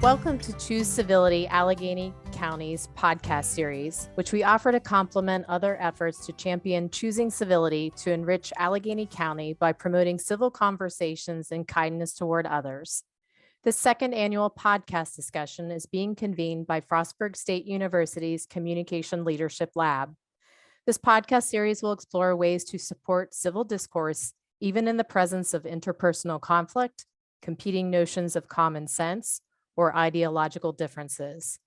Welcome to Choose Civility, Allegheny County's podcast series, which we offer to complement other efforts to champion choosing civility to enrich Allegheny County by promoting civil conversations and kindness toward others. This second annual podcast discussion is being convened by Frostburg State University's Communication Leadership Lab. This podcast series will explore ways to support civil discourse, even in the presence of interpersonal conflict, competing notions of common sense, or ideological differences.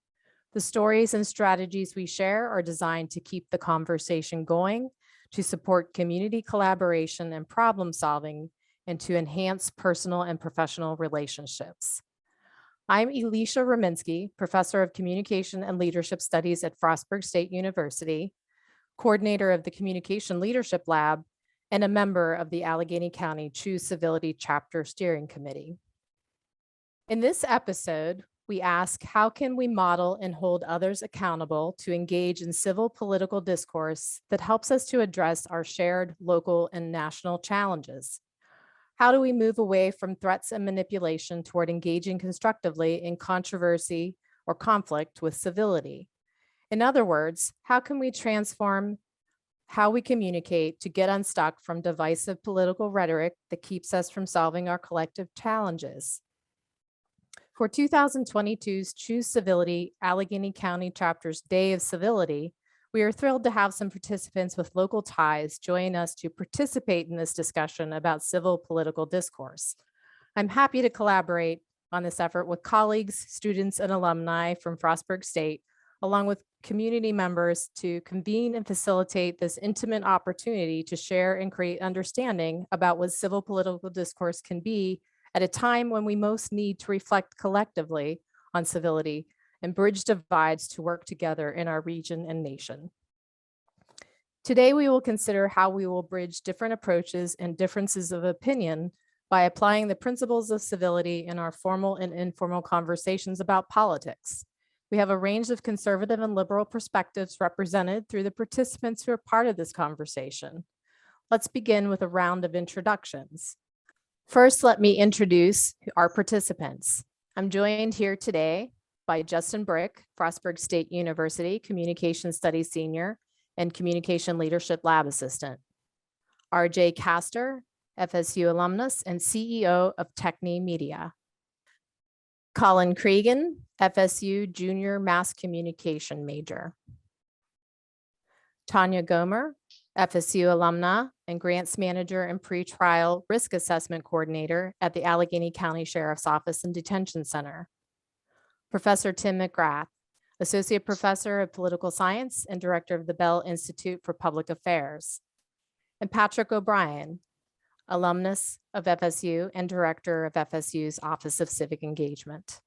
The stories and strategies we share are designed to keep the conversation going, to support community collaboration and problem solving, and to enhance personal and professional relationships. I'm Elisha Rominsky, Professor of Communication and Leadership Studies at Frostburg State University, coordinator of the Communication Leadership Lab, and a member of the Allegheny County Choose Civility Chapter Steering Committee. In this episode, we ask, how can we model and hold others accountable to engage in civil political discourse that helps us to address our shared local and national challenges? How do we move away from threats and manipulation toward engaging constructively in controversy or conflict with civility? In other words, how can we transform how we communicate to get unstuck from divisive political rhetoric that keeps us from solving our collective challenges? For 2022's Choose Civility Allegheny County Chapter's Day of Civility, we are thrilled to have some participants with local ties join us to participate in this discussion about civil political discourse. I'm happy to collaborate on this effort with colleagues, students, and alumni from Frostburg State, along with community members, to convene and facilitate this intimate opportunity to share and create understanding about what civil political discourse can be at a time when we most need to reflect collectively on civility and bridge divides to work together in our region and nation. Today, we will consider how we will bridge different approaches and differences of opinion by applying the principles of civility in our formal and informal conversations about politics. We have a range of conservative and liberal perspectives represented through the participants who are part of this conversation. Let's begin with a round of introductions. First, let me introduce our participants. I'm joined here today by Justin Brick, Frostburg State University Communication Studies Senior and Communication Leadership Lab Assistant. RJ Castor, FSU alumnus and CEO of Techne Media. Colin Cregan, FSU Junior Mass Communication major. Tanya Gomer, FSU alumna and grants manager and pretrial risk assessment coordinator at the Allegheny County Sheriff's Office and Detention Center. Professor Tim McGrath, associate professor of political science and director of the Bell Institute for Public Affairs. And Patrick O'Brien, alumnus of FSU and director of FSU's Office of Civic Engagement.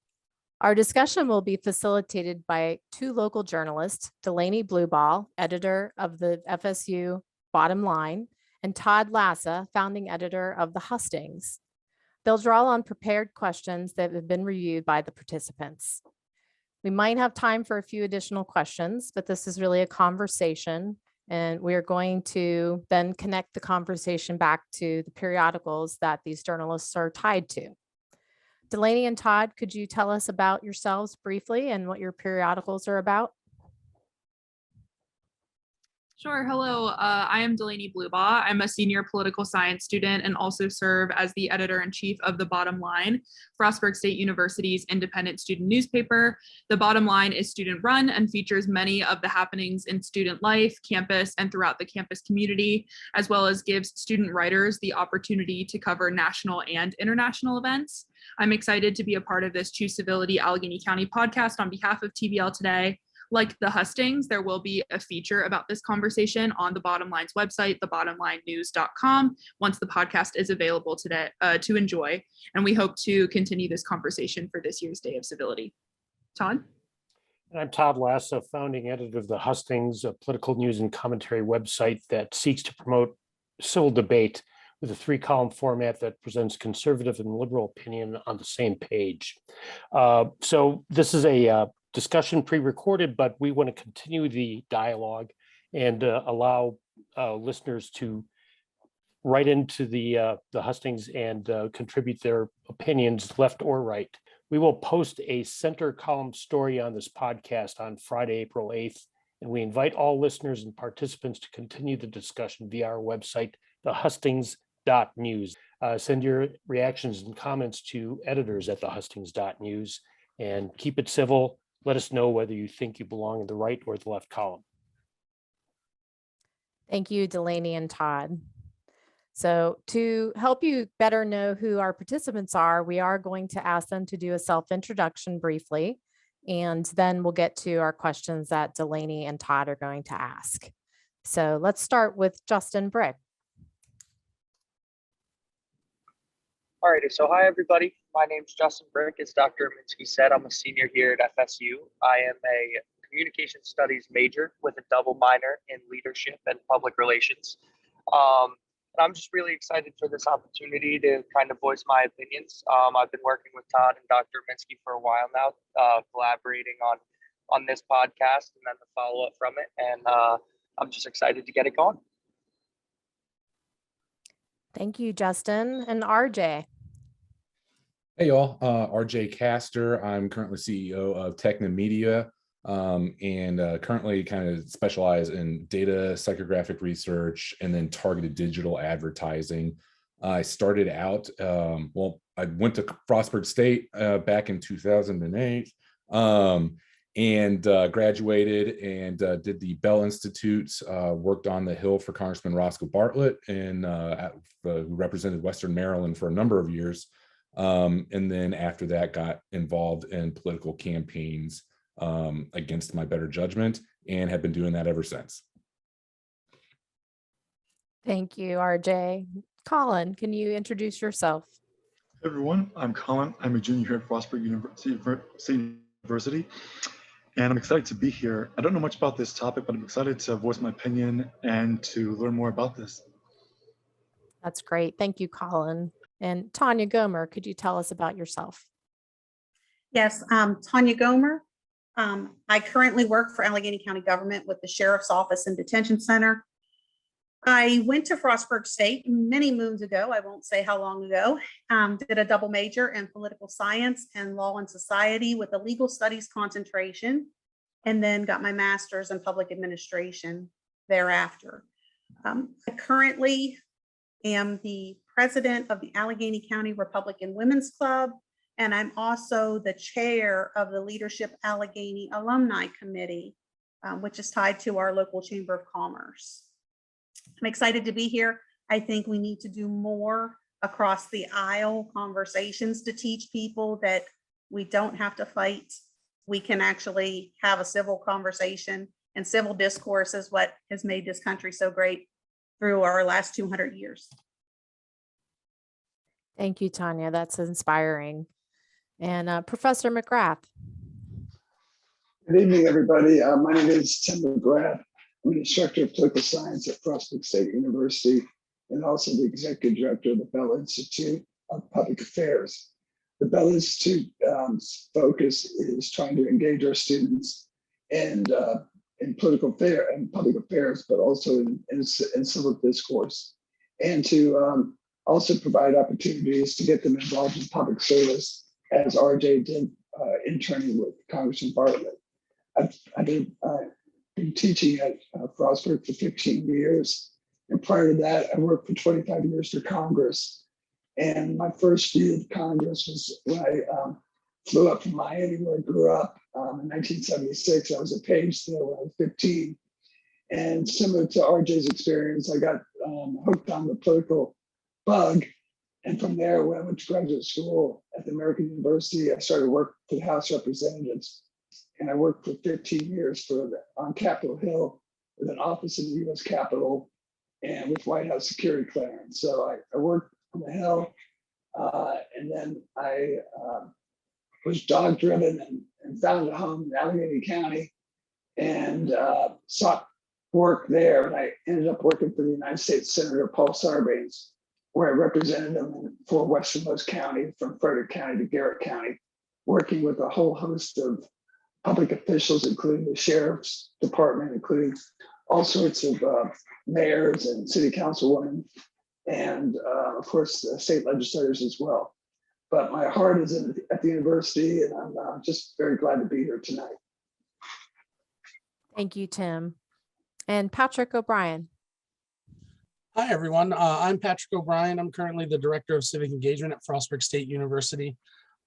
Our discussion will be facilitated by two local journalists, Delaney Blueball, editor of the FSU Bottom Line, and Todd Lassa, founding editor of The Hustings. They'll draw on prepared questions that have been reviewed by the participants. We might have time for a few additional questions, but this is really a conversation, and we are going to then connect the conversation back to the periodicals that these journalists are tied to. Delaney and Todd, could you tell us about yourselves briefly and what your periodicals are about? Sure. Hello, I am Delaney Bluebaugh. I'm a senior political science student and also serve as the editor-in-chief of The Bottom Line, Frostburg State University's independent student newspaper. The Bottom Line is student-run and features many of the happenings in student life, campus, and throughout the campus community, as well as gives student writers the opportunity to cover national and international events. I'm excited to be a part of this Choose Civility Allegheny County podcast on behalf of TBL today. Like the hustings, there will be a feature about this conversation on the Bottom Line's website, thebottomlinenews.com, once the podcast is available today to enjoy. And we hope to continue this conversation for this year's Day of Civility. Todd? I'm Todd Lassa, founding editor of the Hustings, a political news and commentary website that seeks to promote civil debate with a 3-column format that presents conservative and liberal opinion on the same page. So this is a discussion pre-recorded, but we want to continue the dialogue and allow listeners to write into the hustings and contribute their opinions, left or right. We will post a center column story on this podcast on Friday, April 8th, and we invite all listeners and participants to continue the discussion via our website, thehustings.news. Send your reactions and comments to editors at thehustings.news and keep it civil. Let us know whether you think you belong in the right or the left column. Thank you, Delaney and Todd. So to help you better know who our participants are, we are going to ask them to do a self-introduction briefly, and then we'll get to our questions that Delaney and Todd are going to ask. So let's start with Justin Brick. All righty, so hi everybody. My name's Justin Brick. As Dr. Minsky said, I'm a senior here at FSU. I am a communication studies major with a double minor in leadership and public relations. And I'm just really excited for this opportunity to kind of voice my opinions. I've been working with Todd and Dr. Minsky for a while now, collaborating on this podcast and then the follow-up from it. And I'm just excited to get it going. Thank you, Justin. And RJ. Hey y'all, RJ Castor. I'm currently CEO of Techna Media and currently kind of specialize in data psychographic research and then targeted digital advertising. I started out, I went to Frostburg State back in 2008 and graduated and did the Bell Institute, worked on the Hill for Congressman Roscoe Bartlett and who represented Western Maryland for a number of years. And then after that got involved in political campaigns against my better judgment and have been doing that ever since. Thank you, RJ. Colin, can you introduce yourself? Hey everyone, I'm Colin. I'm a junior here at Frostburg University, and I'm excited to be here. I don't know much about this topic, but I'm excited to voice my opinion and to learn more about this. That's great. Thank you, Colin. And Tanya Gomer, could you tell us about yourself? Yes, Tanya Gomer. I currently work for Allegheny County government with the Sheriff's Office and Detention Center. I went to Frostburg State many moons ago. I won't say how long ago. Did a double major in political science and law and society with a legal studies concentration, and then got my master's in public administration thereafter. I currently am the president of the Allegheny County Republican Women's Club, and I'm also the chair of the Leadership Allegheny Alumni Committee, which is tied to our local Chamber of Commerce. I'm excited to be here. I think we need to do more across the aisle conversations to teach people that we don't have to fight. We can actually have a civil conversation, and civil discourse is what has made this country so great through our last 200 years. Thank you, Tanya. That's inspiring. And Professor McGrath. Good evening, everybody. My name is Tim McGrath. I'm an instructor of political science at Frostburg State University and also the executive director of the Bell Institute of Public Affairs. The Bell Institute focus is trying to engage our students in political affairs and public affairs, but also in civil discourse, and to also provide opportunities to get them involved in public service, as RJ did interning with Congressman Bartlett. I've been teaching at Frostburg for 15 years. And prior to that, I worked for 25 years for Congress. And my first year of Congress was when I flew up from Miami, where I grew up in 1976. I was a page there when I was 15. And similar to RJ's experience, I got hooked on the political bug. And from there, when I went to graduate school at the American University, I started working for the House of Representatives. And I worked for 15 years on Capitol Hill with an office in the US Capitol and with White House security clearance. So I worked on the Hill, and then I was dog driven and found a home in Allegheny County and sought work there. And I ended up working for the United States Senator Paul Sarbanes, where I represented him in 4 westernmost counties, from Frederick County to Garrett County, working with a whole host of public officials, including the Sheriff's Department, including all sorts of mayors and city councilwomen, and of course, state legislators as well. but my heart is at the university, and I'm just very glad to be here tonight. Thank you, Tim. And Patrick O'Brien. Hi, everyone. I'm Patrick O'Brien. I'm currently the Director of Civic Engagement at Frostburg State University,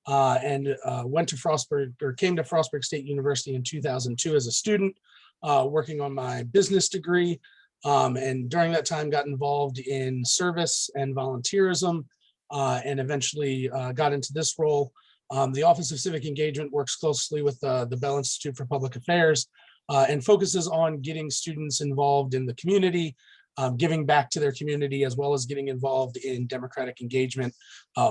and went to Frostburg, or came to Frostburg State University in 2002 as a student, working on my business degree. And during that time got involved in service and volunteerism, and eventually got into this role. The Office of Civic Engagement works closely with the Bell Institute for Public Affairs and focuses on getting students involved in the community, giving back to their community, as well as getting involved in democratic engagement,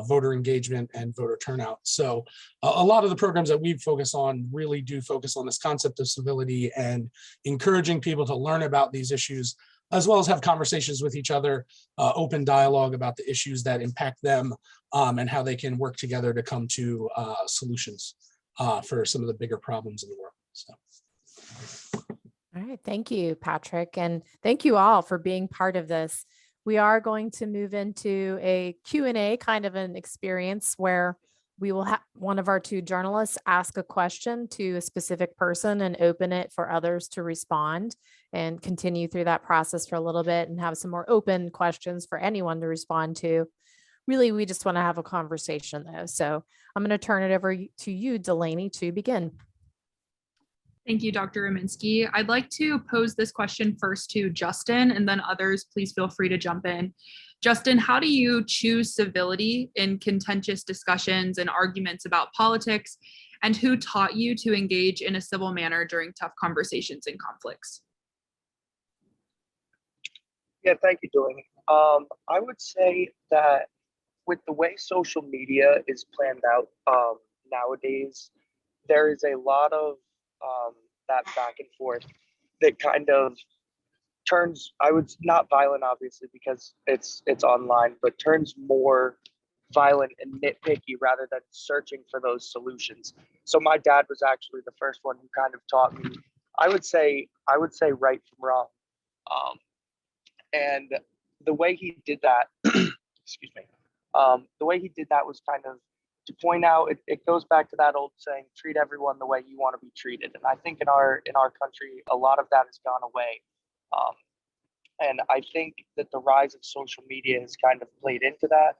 voter engagement, and voter turnout. So a lot of the programs that we focus on really do focus on this concept of civility and encouraging people to learn about these issues, as well as have conversations with each other, open dialogue about the issues that impact them, and how they can work together to come to solutions for some of the bigger problems in the world. So. All right, thank you, Patrick, and thank you all for being part of this. We are going to move into a Q&A kind of an experience where we will have one of our two journalists ask a question to a specific person and open it for others to respond, and continue through that process for a little bit and have some more open questions for anyone to respond to. Really, we just want to have a conversation though. So I'm going to turn it over to you, Delaney, to begin. Thank you, Dr. Aminsky. I'd like to pose this question first to Justin, and then others, please feel free to jump in. Justin, how do you choose civility in contentious discussions and arguments about politics? And who taught you to engage in a civil manner during tough conversations and conflicts? Yeah, thank you, Delaney. I would say that with the way social media is planned out nowadays, there is a lot of that back and forth that kind of turns, I would not violent obviously because it's online, but turns more violent and nitpicky rather than searching for those solutions. So my dad was actually the first one who kind of taught me, I would say right from wrong. And the way he did that, excuse me, the way he did that was kind of to point out, it goes back to that old saying, treat everyone the way you want to be treated. And I think in our country, a lot of that has gone away. And I think that the rise of social media has kind of played into that.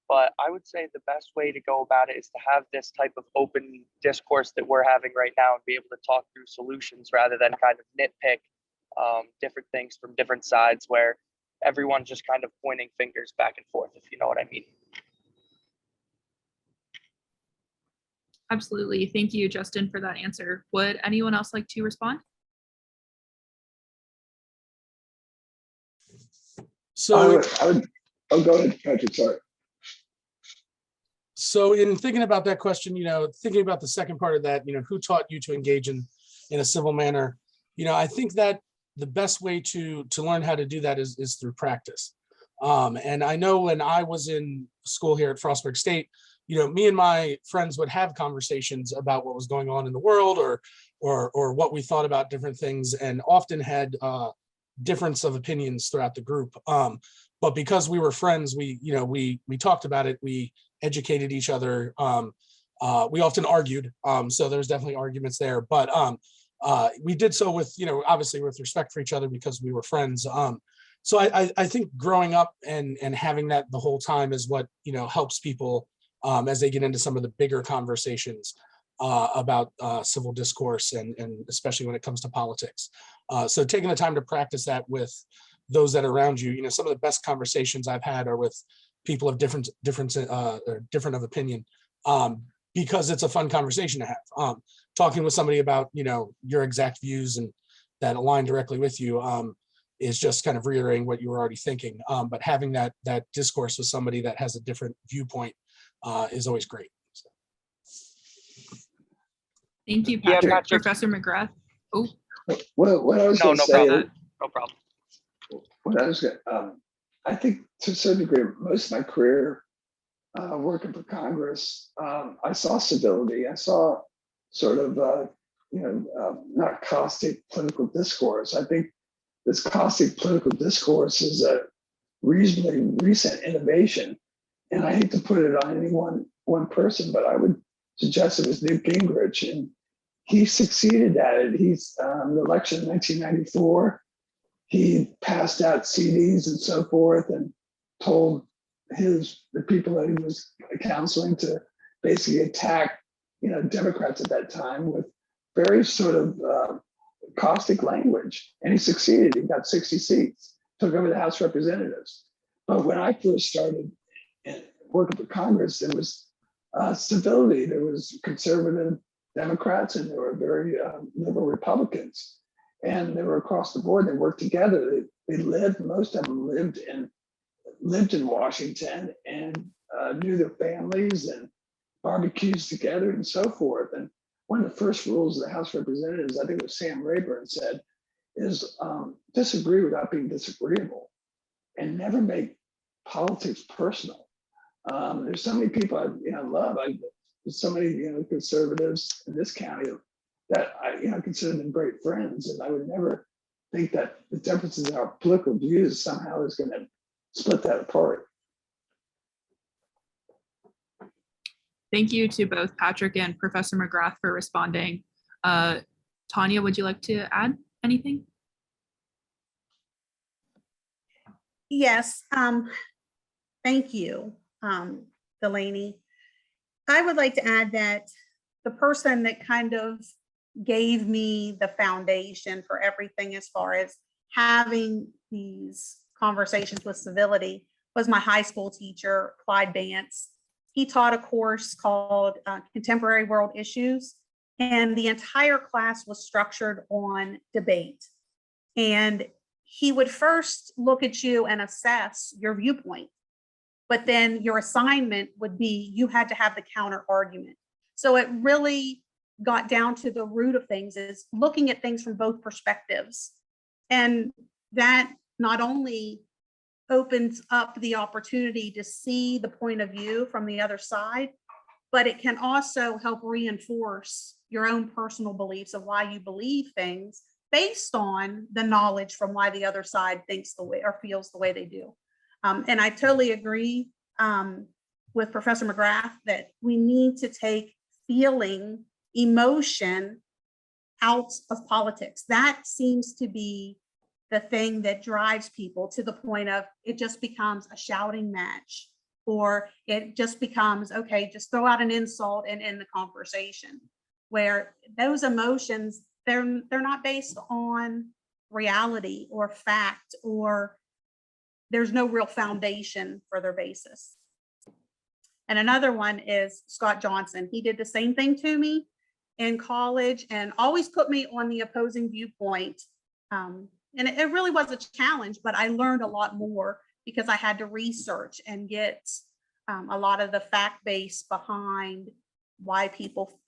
But I would say the best way to go about it is to have this type of open discourse that we're having right now and be able to talk through solutions rather than kind of nitpick different things from different sides where everyone's just kind of pointing fingers back and forth, if you know what I mean. Absolutely. Thank you, Justin, for that answer. Would anyone else like to respond? So, I'll go ahead, Patrick, sorry. So in thinking about that question, thinking about the second part of that, who taught you to engage in a civil manner? I think that the best way to learn how to do that is through practice. And I know when I was in school here at Frostburg State, me and my friends would have conversations about what was going on in the world or what we thought about different things, and often had difference of opinions throughout the group. But because we were friends, we talked about it, we educated each other. We often argued, so there's definitely arguments there, but we did so with, obviously with respect for each other because we were friends. So I think growing up and having that the whole time is what, helps people as they get into some of the bigger conversations about civil discourse and especially when it comes to politics. So taking the time to practice that with those that are around you, some of the best conversations I've had are with people of different of opinion, because it's a fun conversation to have. Talking with somebody about, your exact views and that align directly with you is just kind of reiterating what you were already thinking. But having that discourse with somebody that has a different viewpoint is always great. So. Thank you, Patrick. Yeah, Patrick. Professor McGrath. Oh, what I was going to say. No problem. What I was going I think to a certain degree, most of my career working for Congress, I saw civility. I saw sort of, not caustic political discourse. I think this caustic political discourse is a reasonably recent innovation and I hate to put it on any one person, but I would suggest it was Newt Gingrich, and he succeeded at it. He's the election in 1994. He passed out CDs and so forth, and told the people that he was counseling to basically attack, Democrats at that time with very sort of caustic language, and he succeeded. He got 60 seats, took over the House of Representatives. But when I first started working for Congress, there was civility. There was conservative Democrats, and there were very liberal Republicans, and they were across the board. They worked together. Most of them lived in Washington, and knew their families, and barbecues together and so forth. And one of the first rules of the House of Representatives, I think it was Sam Rayburn said, is disagree without being disagreeable, and never make politics personal. There's so many people I love. There's so many conservatives in this county that I consider them great friends, and I would never think that the differences in our political views somehow is going to split that apart. Thank you to both Patrick and Professor McGrath for responding. Tanya, would you like to add anything? Yes, thank you, Delaney. I would like to add that the person that kind of gave me the foundation for everything as far as having these conversations with civility was my high school teacher, Clyde Vance. He taught a course called Contemporary World Issues, and the entire class was structured on debate. And he would first look at you and assess your viewpoint, but then your assignment would be you had to have the counter argument. So it really got down to the root of things, is looking at things from both perspectives. And that not only opens up the opportunity to see the point of view from the other side, but it can also help reinforce your own personal beliefs of why you believe things based on the knowledge from why the other side thinks the way or feels the way they do. And I totally agree with Professor McGrath that we need to take feeling, emotion out of politics. That seems to be the thing that drives people to the point of it just becomes a shouting match, or it just becomes, okay, just throw out an insult and end the conversation, where those emotions, they're not based on reality or fact, or there's no real foundation for their basis. And another one is Scott Johnson. He did the same thing to me in college and always put me on the opposing viewpoint. And it really was a challenge, but I learned a lot more because I had to research and get a lot of the fact base behind why people,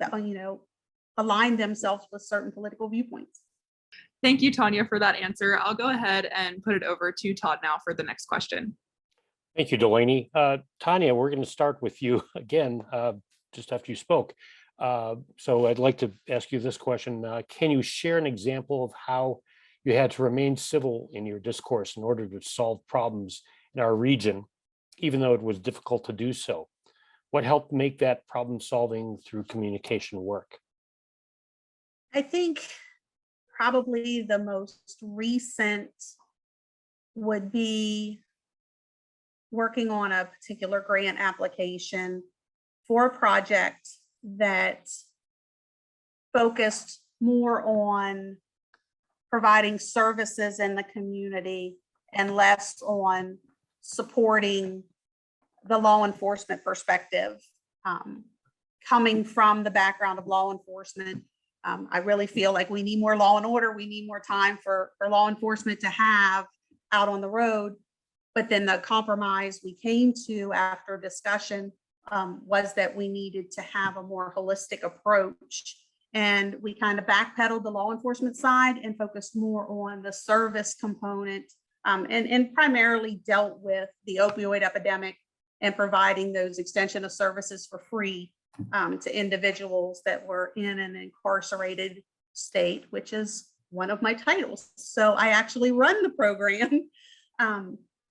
align themselves with certain political viewpoints. Thank you, Tanya, for that answer. I'll go ahead and put it over to Todd now for the next question. Thank you, Delaney. Tanya, we're going to start with you again, just after you spoke. So I'd like to ask you this question. Can you share an example of how you had to remain civil in your discourse in order to solve problems in our region, even though it was difficult to do so? What helped make that problem solving through communication work? I think probably the most recent would be working on a particular grant application for a project that focused more on providing services in the community and less on supporting the law enforcement perspective. Coming from the background of law enforcement, I really feel like we need more law and order. We need more time for law enforcement to have out on the road. But then the compromise we came to after discussion was that we needed to have a more holistic approach. And we kind of backpedaled the law enforcement side and focused more on the service component, and primarily dealt with the opioid epidemic and providing those extension of services for free to individuals that were in an incarcerated state, which is one of my titles. So I actually run the program.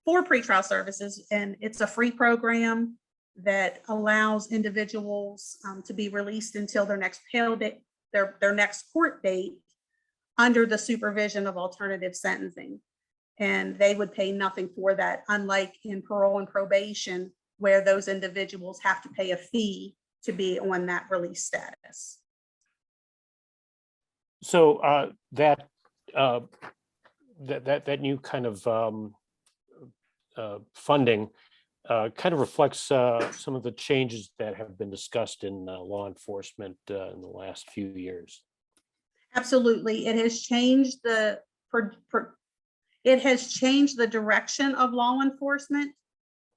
for pretrial services, and it's a free program that allows individuals to be released until their next bail date, their next court date, under the supervision of alternative sentencing. And they would pay nothing for that, unlike in parole and probation, where those individuals have to pay a fee to be on that release status. So that new kind of funding kind of reflects some of the changes that have been discussed in law enforcement in the last few years. Absolutely, it has changed the direction of law enforcement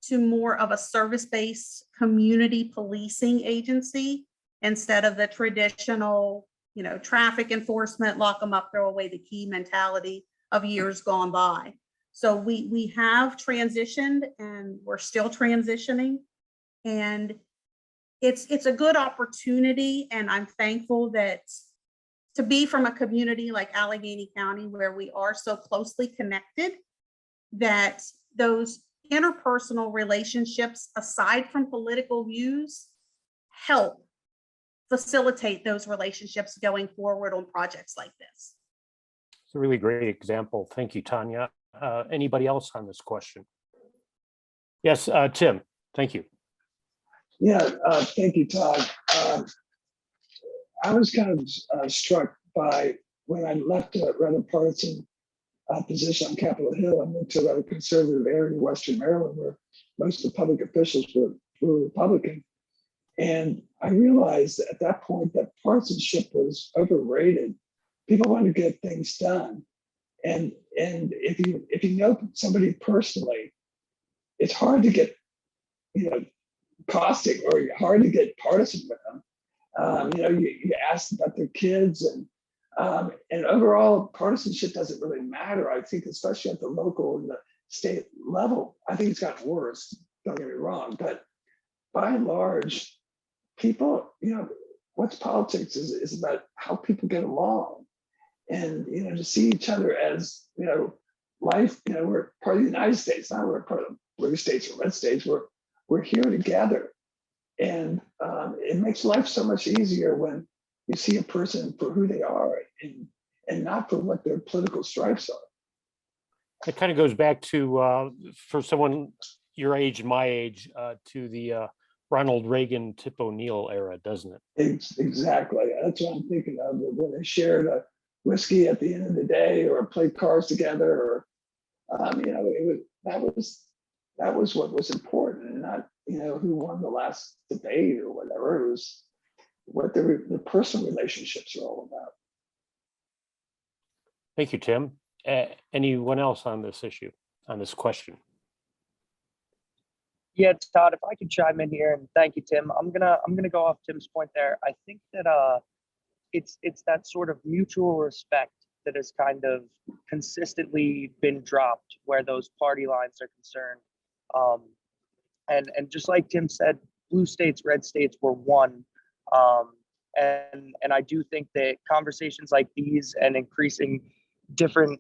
to more of a service-based community policing agency instead of the traditional, traffic enforcement, lock them up, throw away the key mentality of years gone by. So we have transitioned, and we're still transitioning, and it's a good opportunity. And I'm thankful that to be from a community like Allegheny County, where we are so closely connected, that those interpersonal relationships, aside from political views, help facilitate those relationships going forward on projects like this. It's a really great example. Thank you, Tanya. Anybody else on this question? Yes, Tim, thank you. Yeah, thank you, Todd. I was kind of struck by when I left a rather partisan position on Capitol Hill. I moved to a rather conservative area in Western Maryland, where most of the public officials were Republican. And I realized at that point that partisanship was overrated. People want to get things done. And if you know somebody personally, it's hard to get caustic or hard to get partisan with them. You ask about their kids, and overall partisanship doesn't really matter. I think, especially at the local and the state level, I think it's gotten worse. Don't get me wrong, but by and large, people, what's politics is about how people get along, and to see each other as life. We're part of the United States, not we're part of blue states or red states. We're here together. And it makes life so much easier when you see a person for who they are and not for what their political stripes are. It kind of goes back to, for someone your age, my age, to the Ronald Reagan, Tip O'Neill era, doesn't it? Exactly. That's what I'm thinking of, when they shared a whiskey at the end of the day or played cards together, or, that was what was important, and not who won the last debate or whatever. It was what the personal relationships are all about. Thank you, Tim. Anyone else on this issue, on this question? Yeah, Todd, if I could chime in here, and thank you, Tim. I'm gonna go off Tim's point there. I think that it's that sort of mutual respect that has kind of consistently been dropped where those party lines are concerned. And just like Tim said, blue states, red states were one. And I do think that conversations like these and increasing different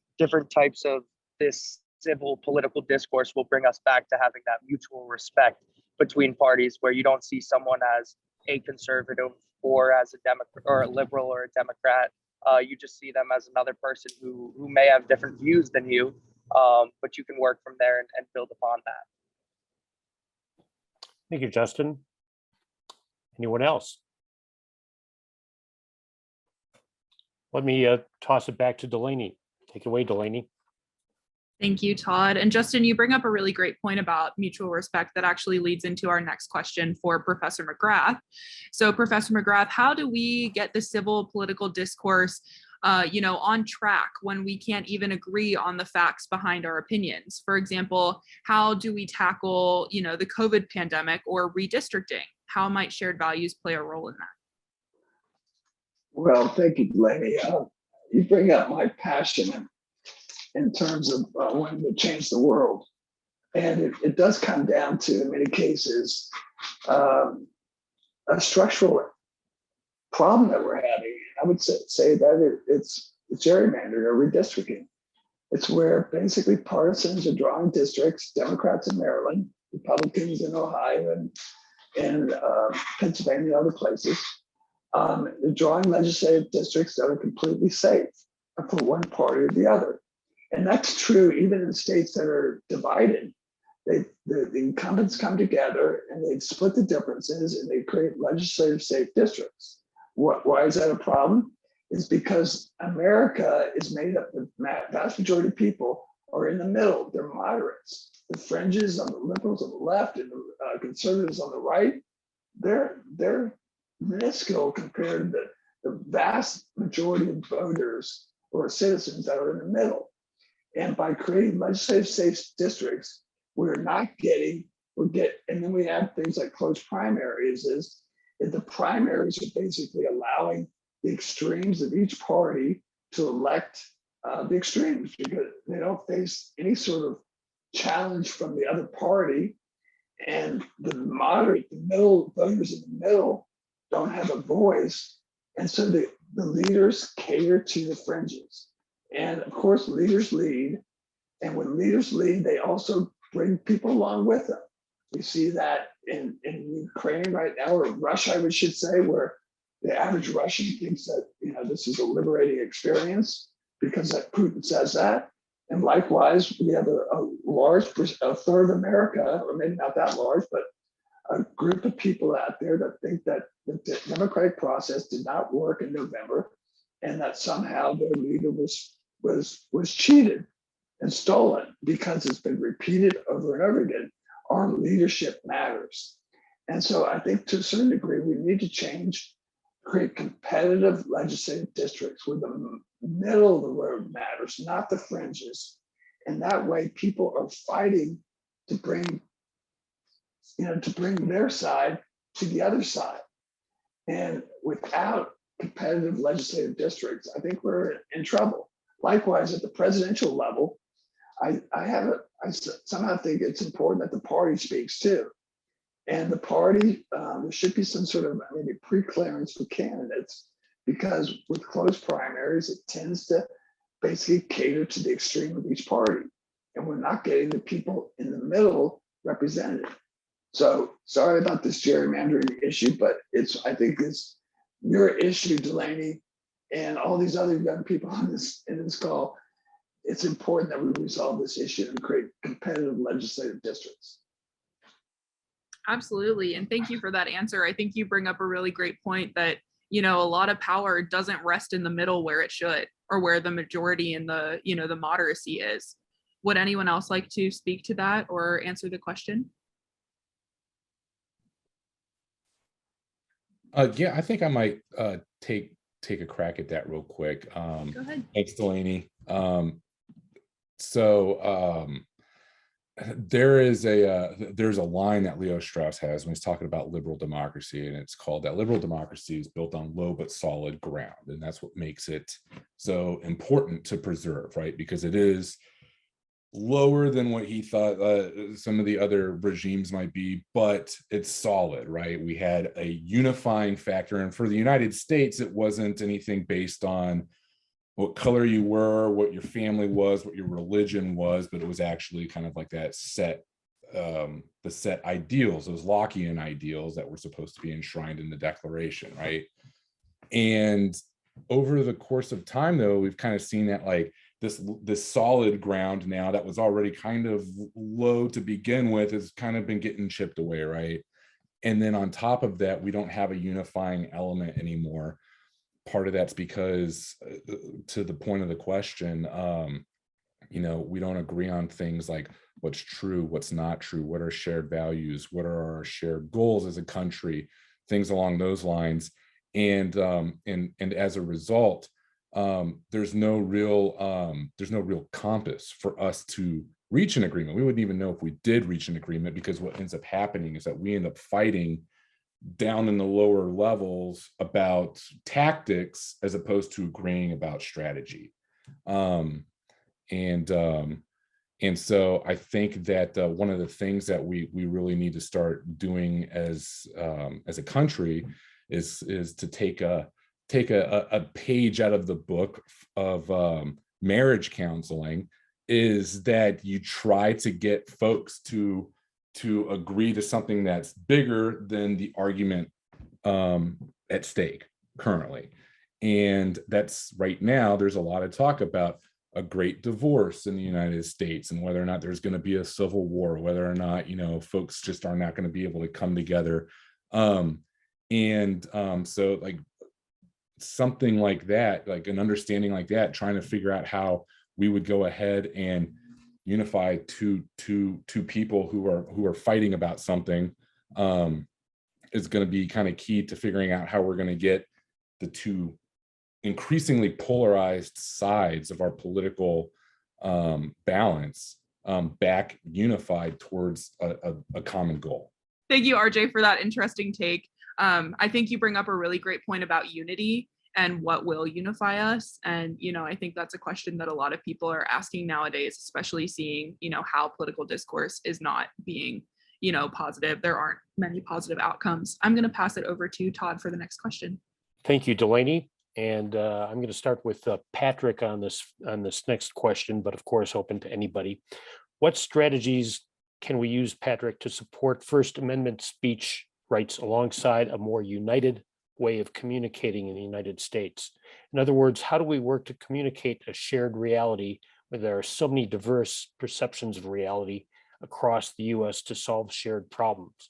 types of this civil political discourse will bring us back to having that mutual respect between parties, where you don't see someone as a conservative or as a Democrat or a liberal or a Democrat. You just see them as another person who may have different views than you, but you can work from there and build upon that. Thank you, Justin. Anyone else? Let me toss it back to Delaney. Take it away, Delaney. Thank you, Todd. And Justin, you bring up a really great point about mutual respect that actually leads into our next question for Professor McGrath. So Professor McGrath, how do we get the civil political discourse on track when we can't even agree on the facts behind our opinions? For example, how do we tackle, the COVID pandemic or redistricting? How might shared values play a role in that? Well, thank you, Delaney. You bring up my passion in terms of wanting to change the world. And it does come down to, in many cases, a structural problem that we're having. I would say that it's gerrymandering or redistricting. It's where basically partisans are drawing districts, Democrats in Maryland, Republicans in Ohio and Pennsylvania and other places. They're drawing legislative districts that are completely safe for one party or the other. And that's true even in states that are divided. The incumbents come together and they split the differences and they create legislative safe districts. Why is that a problem? It's because America is made up of vast majority of people are in the middle. They're moderates. The fringes on the liberals on the left and the conservatives on the right, they're minuscule compared to the vast majority of voters or citizens that are in the middle. And by creating legislative safe districts, and then we have things like closed primaries, is the primaries are basically allowing the extremes of each party to elect the extremes because they don't face any sort of challenge from the other party. And the moderate, the middle voters in the middle don't have a voice. And so the leaders cater to the fringes. And of course, leaders lead. And when leaders lead, they also bring people along with them. We see that in Ukraine right now, or Russia, I should say, where the average Russian thinks that this is a liberating experience because that Putin says that. And likewise, we have a third of America, or maybe not that large, but a group of people out there that think that the democratic process did not work in November, and that somehow their leader was cheated and stolen because it's been repeated over and over again. Our leadership matters. And so I think to a certain degree, we need to create competitive legislative districts where the middle of the road matters, not the fringes. And that way people are fighting to bring their side to the other side. And without competitive legislative districts, I think we're in trouble. Likewise, at the presidential level, I somehow think it's important that the party speaks too. And the party, there should be some sort of maybe pre-clearance for candidates, because with closed primaries, it tends to basically cater to the extreme of each party. And we're not getting the people in the middle represented. So sorry about this gerrymandering issue, but I think it's your issue, Delaney, and all these other young people in this call. It's important that we resolve this issue and create competitive legislative districts. Absolutely. And thank you for that answer. I think you bring up a really great point that, a lot of power doesn't rest in the middle where it should, or where the majority and the moderacy is. Would anyone else like to speak to that or answer the question? Yeah, I think I might take a crack at that real quick. Go ahead. Thanks, Delaney. There's a line that Leo Strauss has when he's talking about liberal democracy, and it's called that liberal democracy is built on low but solid ground, and that's what makes it so important to preserve, right? Because it is lower than what he thought some of the other regimes might be, but it's solid, right? We had a unifying factor, and for the United States, it wasn't anything based on what color you were, what your family was, what your religion was, but it was actually kind of like that the set ideals, those Lockean ideals that were supposed to be enshrined in the Declaration, right? And over the course of time, though, we've kind of seen that like this solid ground now that was already kind of low to begin with has kind of been getting chipped away, right? And then on top of that, we don't have a unifying element anymore. Part of that's because, to the point of the question, we don't agree on things like what's true, what's not true, what are shared values, what are our shared goals as a country, things along those lines. And as a result, there's no real compass for us to reach an agreement. We wouldn't even know if we did reach an agreement, because what ends up happening is that we end up fighting down in the lower levels about tactics as opposed to agreeing about strategy. And so I think that one of the things that we really need to start doing as a country is to take a page out of the book of marriage counseling is that you try to get folks to agree to something that's bigger than the argument at stake currently. And that's right now, there's a lot of talk about a great divorce in the United States and whether or not there's going to be a civil war, whether or not, folks just are not going to be able to come together. So like something like that, like an understanding like that, trying to figure out how we would go ahead and unify two people who are fighting about something is going to be kind of key to figuring out how we're going to get the two increasingly polarized sides of our political balance back unified towards a common goal. Thank you, RJ, for that interesting take. I think you bring up a really great point about unity and what will unify us. And, I think that's a question that a lot of people are asking nowadays, especially seeing, how political discourse is not being, positive. There aren't many positive outcomes. I'm going to pass it over to Todd for the next question. Thank you, Delaney. And I'm going to start with Patrick on this next question, but of course, open to anybody. What strategies can we use, Patrick, to support First Amendment speech rights alongside a more united way of communicating in the United States? In other words, how do we work to communicate a shared reality where there are so many diverse perceptions of reality across the US to solve shared problems?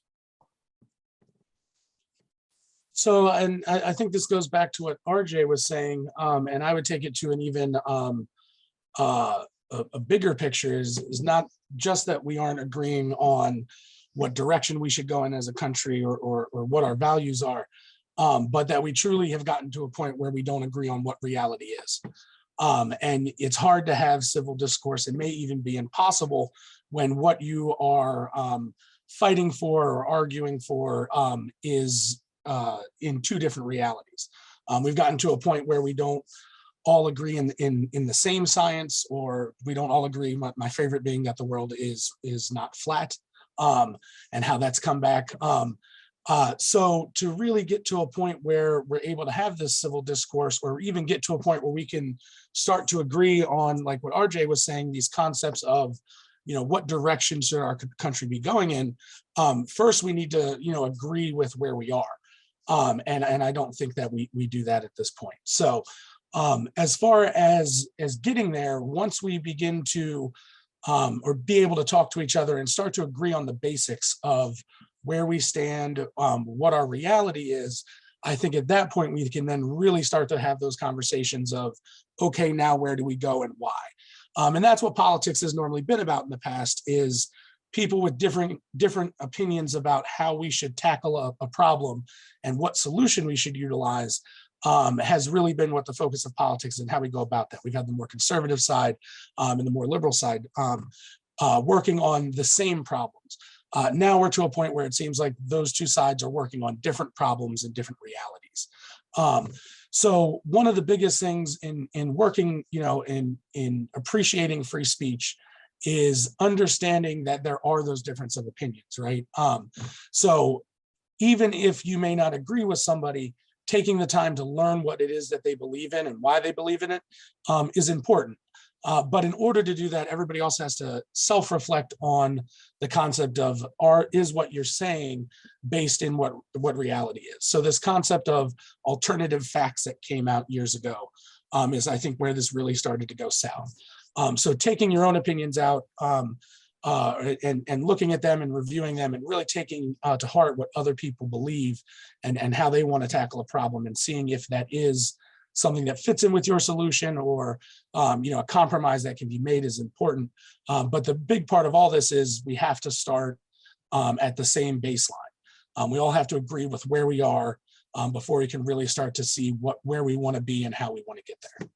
So, and I think this goes back to what RJ was saying, and I would take it to an even a bigger picture is not just that we aren't agreeing on what direction we should go in as a country or what our values are, but that we truly have gotten to a point where we don't agree on what reality is. And it's hard to have civil discourse. It may even be impossible when what you are fighting for or arguing for is in two different realities. We've gotten to a point where we don't all agree in the same science, or we don't all agree. My favorite being that the world is not flat, and how that's come back. So to really get to a point where we're able to have this civil discourse, or even get to a point where we can start to agree on, like what RJ was saying, these concepts of, what direction should our country be going in. First, we need to, agree with where we are. And I don't think that we do that at this point. So as far as getting there, once we begin to or be able to talk to each other and start to agree on the basics of where we stand, what our reality is, I think at that point we can then really start to have those conversations of, okay, now where do we go and why? And that's what politics has normally been about in the past, is people with different opinions about how we should tackle a problem and what solution we should utilize has really been what the focus of politics and how we go about that. We've had the more conservative side and the more liberal side working on the same problems. Now we're to a point where it seems like those two sides are working on different problems and different realities. So one of the biggest things in working, in appreciating free speech is understanding that there are those differences of opinions, right? So even if you may not agree with somebody, taking the time to learn what it is that they believe in and why they believe in it is important. But in order to do that, everybody also has to self-reflect on the concept of, is what you're saying based in what reality is? So this concept of alternative facts that came out years ago is, I think, where this really started to go south. So taking your own opinions out and looking at them and reviewing them and really taking to heart what other people believe and how they want to tackle a problem, and seeing if that is something that fits in with your solution or a compromise that can be made is important. But the big part of all this is we have to start at the same baseline. We all have to agree with where we are before we can really start to see where we want to be and how we want to get there.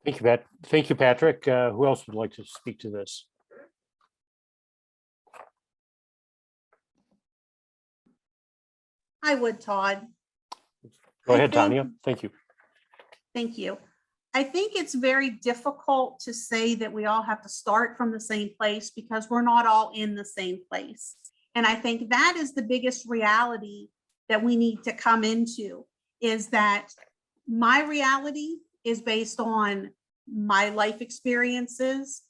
Thank you, Pat. Thank you, Patrick. Who else would like to speak to this? I would, Todd. Go ahead, Tanya. Thank you. Thank you. I think it's very difficult to say that we all have to start from the same place because we're not all in the same place. And I think that is the biggest reality that we need to come into, is that my reality is based on my life experiences,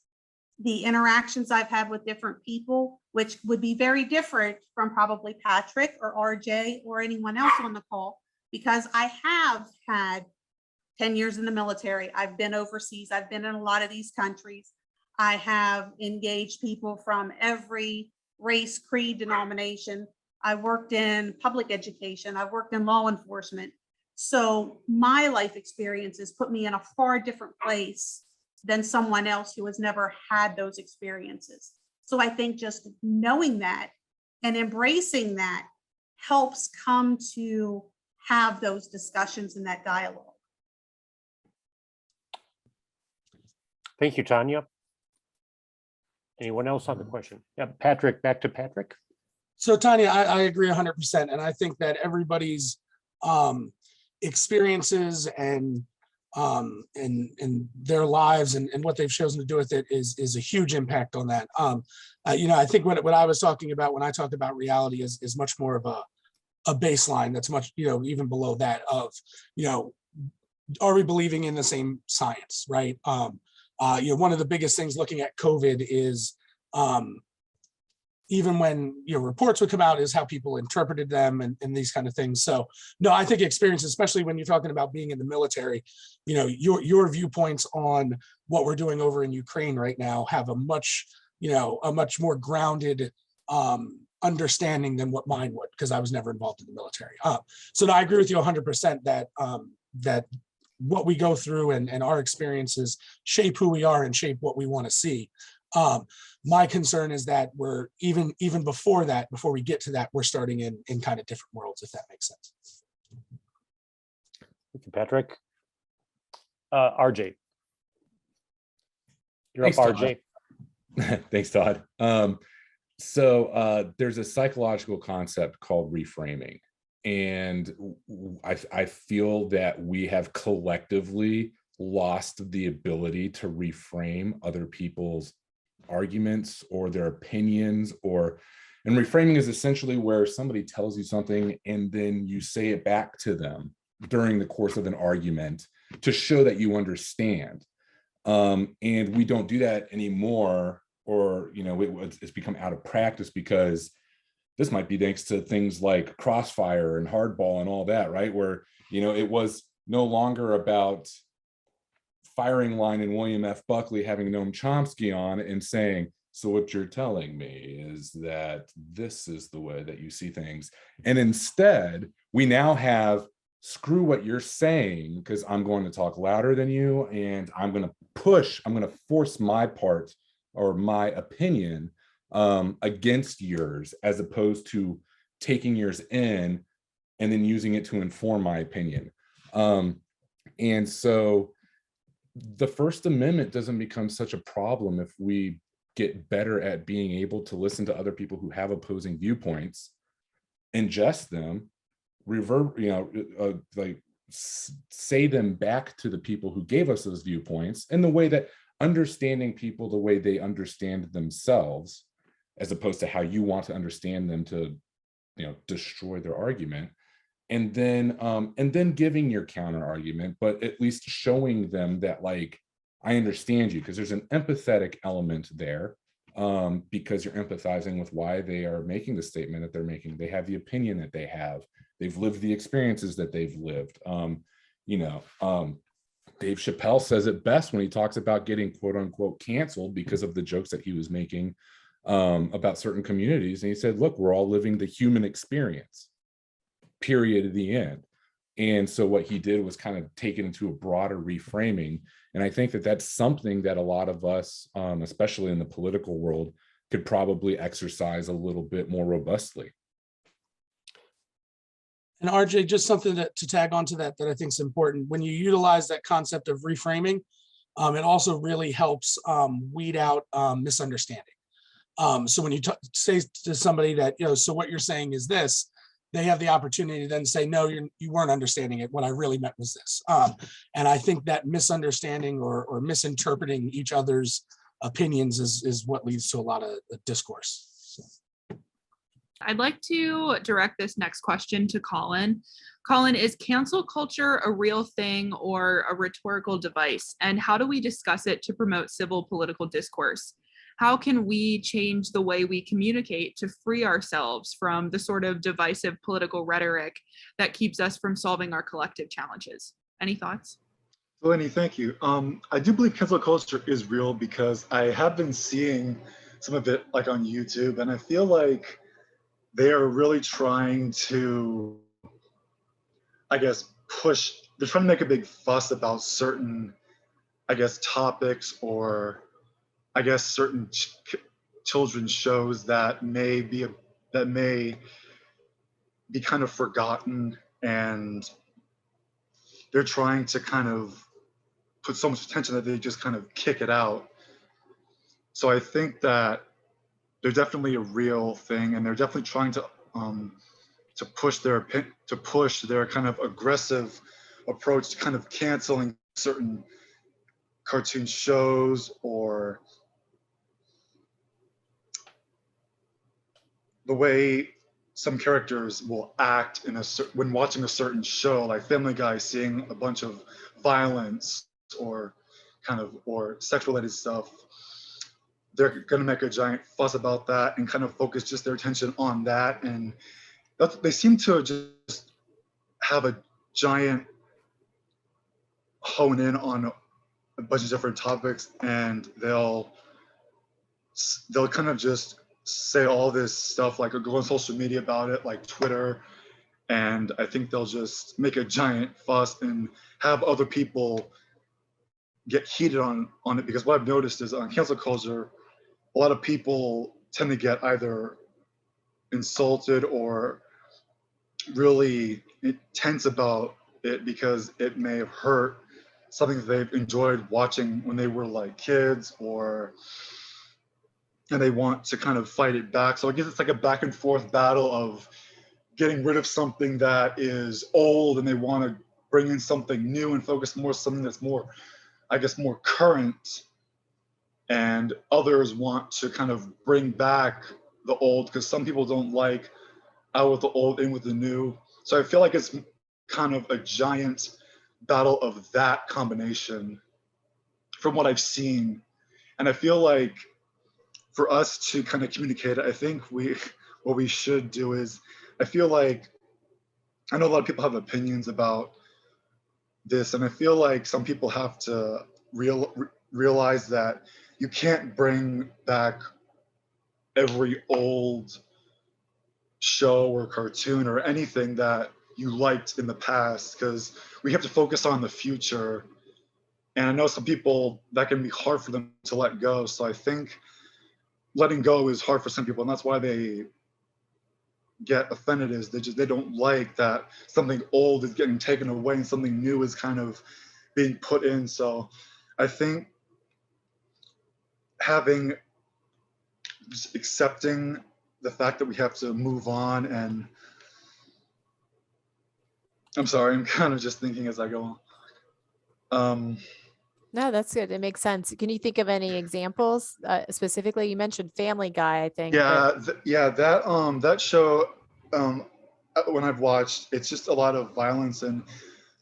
the interactions I've had with different people, which would be very different from probably Patrick or RJ or anyone else on the call, because I have had 10 years in the military. I've been overseas. I've been in a lot of these countries. I have engaged people from every race, creed, denomination. I worked in public education. I worked in law enforcement. So my life experiences put me in a far different place than someone else who has never had those experiences. So I think just knowing that and embracing that helps come to have those discussions and that dialogue. Thank you, Tanya. Anyone else on the question? Yeah, Patrick, back to Patrick. So Tanya, I agree 100%. And I think that everybody's experiences and their lives and what they've chosen to do with it is a huge impact on that. I think what I was talking about when I talked about reality is much more of a baseline that's much, even below that of, are we believing in the same science, right? One of the biggest things looking at COVID is even when reports would come out is how people interpreted them and these kind of things. So no, I think experience, especially when you're talking about being in the military, your viewpoints on what we're doing over in Ukraine right now have a much more grounded understanding than what mine would, because I was never involved in the military. So no, I agree with you 100% that what we go through and our experiences shape who we are and shape what we want to see. My concern is that we're even before we get to that, we're starting in kind of different worlds, if that makes sense. Thank you, Patrick. RJ. You're Thanks, up, RJ. Thanks, Todd. So there's a psychological concept called reframing. And I feel that we have collectively lost the ability to reframe other people's arguments or their opinions, and reframing is essentially where somebody tells you something and then you say it back to them during the course of an argument to show that you understand. And we don't do that anymore, or it's become out of practice, because this might be thanks to things like Crossfire and Hardball and all that, right? Where, it was no longer about firing line and William F. Buckley having Noam Chomsky on and saying, so what you're telling me is that this is the way that you see things. And instead, we now have, screw what you're saying, because I'm going to talk louder than you, and I'm going to force my part or my opinion against yours, as opposed to taking yours in and then using it to inform my opinion. And so the First Amendment doesn't become such a problem if we get better at being able to listen to other people who have opposing viewpoints, ingest them, say them back to the people who gave us those viewpoints, in the way that understanding people the way they understand themselves, as opposed to how you want to understand them to, destroy their argument. And then giving your counter argument, but at least showing them that, like, I understand you, because there's an empathetic element there, because you're empathizing with why they are making the statement that they're making. They have the opinion that they have. They've lived the experiences that they've lived. Dave Chappelle says it best when he talks about getting quote unquote canceled because of the jokes that he was making about certain communities. And he said, look, we're all living the human experience, period, at the end. And so what he did was kind of take it into a broader reframing. And I think that that's something that a lot of us, especially in the political world, could probably exercise a little bit more robustly. And RJ, just something to tag onto that I think is important. When you utilize that concept of reframing, it also really helps weed out misunderstanding. So when you say to somebody that, so what you're saying is this, they have the opportunity to then say, no, you weren't understanding it. What I really meant was this. And I think that misunderstanding or misinterpreting each other's opinions is what leads to a lot of discourse. So. I'd like to direct this next question to Colin. Colin, is cancel culture a real thing or a rhetorical device? And how do we discuss it to promote civil political discourse? How can we change the way we communicate to free ourselves from the sort of divisive political rhetoric that keeps us from solving our collective challenges? Any thoughts? Delaney, thank you. I do believe cancel culture is real because I have been seeing some of it like on YouTube, and I feel like they are really trying to, I guess, they're trying to make a big fuss about certain, I guess, topics or I guess certain children's shows that may be kind of forgotten, and they're trying to kind of put so much attention that they just kind of kick it out. So I think that they're definitely a real thing, and they're definitely trying to push their kind of aggressive approach to kind of canceling certain cartoon shows or the way some characters will act when watching a certain show, like Family Guy, seeing a bunch of violence or sex related stuff. They're going to make a giant fuss about that and kind of focus just their attention on that. And they seem to just have a giant hone in on a bunch of different topics, and they'll kind of just say all this stuff, like go on social media about it, like Twitter, and I think they'll just make a giant fuss and have other people get heated on it, because what I've noticed is on cancel culture, a lot of people tend to get either insulted or really tense about it because it may have hurt something that they've enjoyed watching when they were like kids, and they want to kind of fight it back. So I guess it's like a back and forth battle of getting rid of something that is old, and they want to bring in something new and focus more on something that's more, I guess, more current. And others want to kind of bring back the old because some people don't like out with the old, in with the new. So I feel like it's kind of a giant battle of that combination from what I've seen. And I feel like for us to kind of communicate, I think what we should do is, I feel like, I know a lot of people have opinions about this, and I feel like some people have to realize that you can't bring back every old show or cartoon or anything that you liked in the past, because we have to focus on the future. And I know some people, that can be hard for them to let go. So I think letting go is hard for some people, and that's why they get offended, is they don't like that something old is getting taken away and something new is kind of being put in. So I think just accepting the fact that we have to move on, and I'm sorry, I'm kind of just thinking as I go on. No, that's good. It makes sense. Can you think of any examples? Specifically, you mentioned Family Guy, I think. That show, when I've watched, it's just a lot of violence and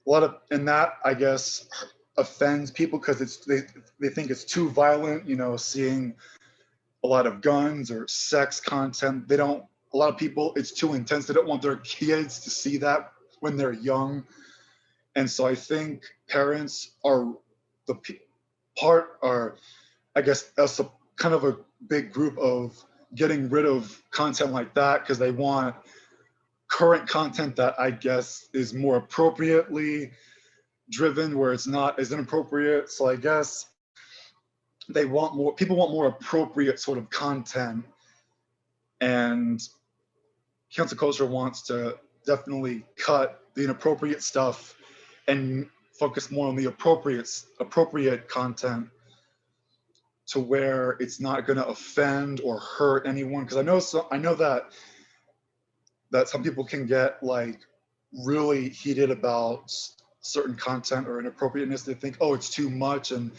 that, I guess, offends people because they think it's too violent, seeing a lot of guns or sex content. A lot of people, it's too intense. They don't want their kids to see that when they're young. And so I think parents are I guess, as a kind of a big group of getting rid of content like that, because they want current content that I guess is more appropriately driven, where it's not as inappropriate. So I guess people want more appropriate sort of content, and cancel culture wants to definitely cut the inappropriate stuff and focus more on the appropriate content, to where it's not going to offend or hurt anyone. Because I know that some people can get like really heated about certain content or inappropriateness. They think, oh, it's too much, and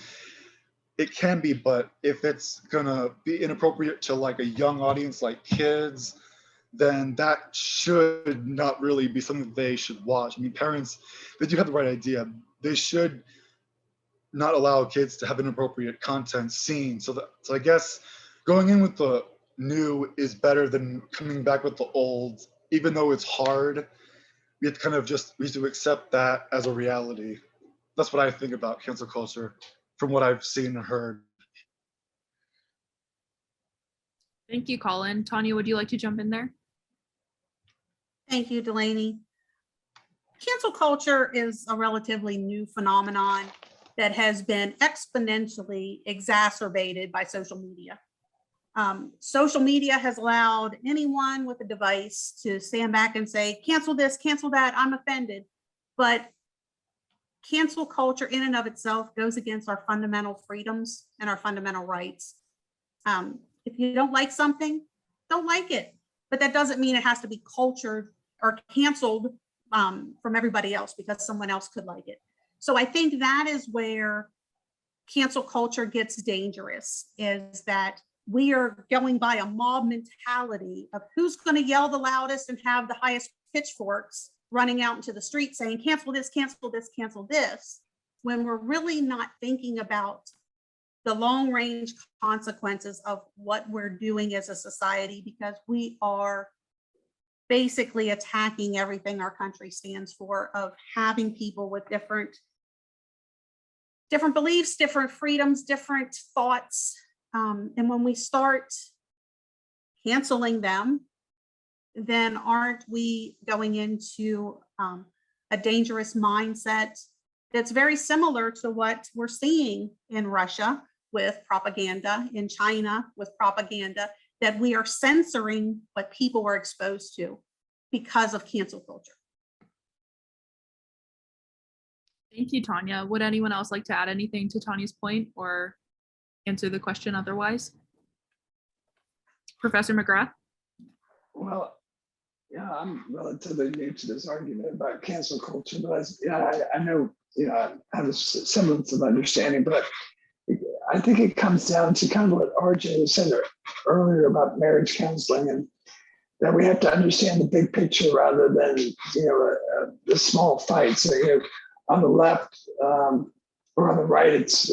it can be. But if it's gonna be inappropriate to like a young audience, like kids, then that should not really be something that they should watch. I mean, parents, they do have the right idea. They should not allow kids to have inappropriate content seen. So I guess going in with the new is better than coming back with the old, even though it's hard. We have to we have to accept that as a reality. That's what I think about cancel culture from what I've seen and heard. Thank you, Colin. Tanya, would you like to jump in there? Thank you, Delaney. Cancel culture is a relatively new phenomenon that has been exponentially exacerbated by social media. Social media has allowed anyone with a device to stand back and say, cancel this, cancel that, I'm offended. But cancel culture in and of itself goes against our fundamental freedoms and our fundamental rights. If you don't like something, don't like it. But that doesn't mean it has to be cultured or canceled from everybody else because someone else could like it. So I think that is where cancel culture gets dangerous, is that we are going by a mob mentality of who's going to yell the loudest and have the highest pitchforks running out into the street saying, cancel this, cancel this, cancel this, when we're really not thinking about the long range consequences of what we're doing as a society, because we are basically attacking everything our country stands for, of having people with different beliefs, different freedoms, different thoughts. And when we start canceling them, then aren't we going into a dangerous mindset that's very similar to what we're seeing in Russia with propaganda, in China with propaganda, that we are censoring what people are exposed to because of cancel culture. Thank you, Tanya. Would anyone else like to add anything to Tanya's point or answer the question otherwise? Professor McGrath? Well, yeah, I'm relatively new to this argument about cancel culture, but I know, I have a semblance of understanding, but I think it comes down to kind of what RJ said earlier about marriage counseling, and that we have to understand the big picture rather than, the small fights. So, on the left or on the right, it's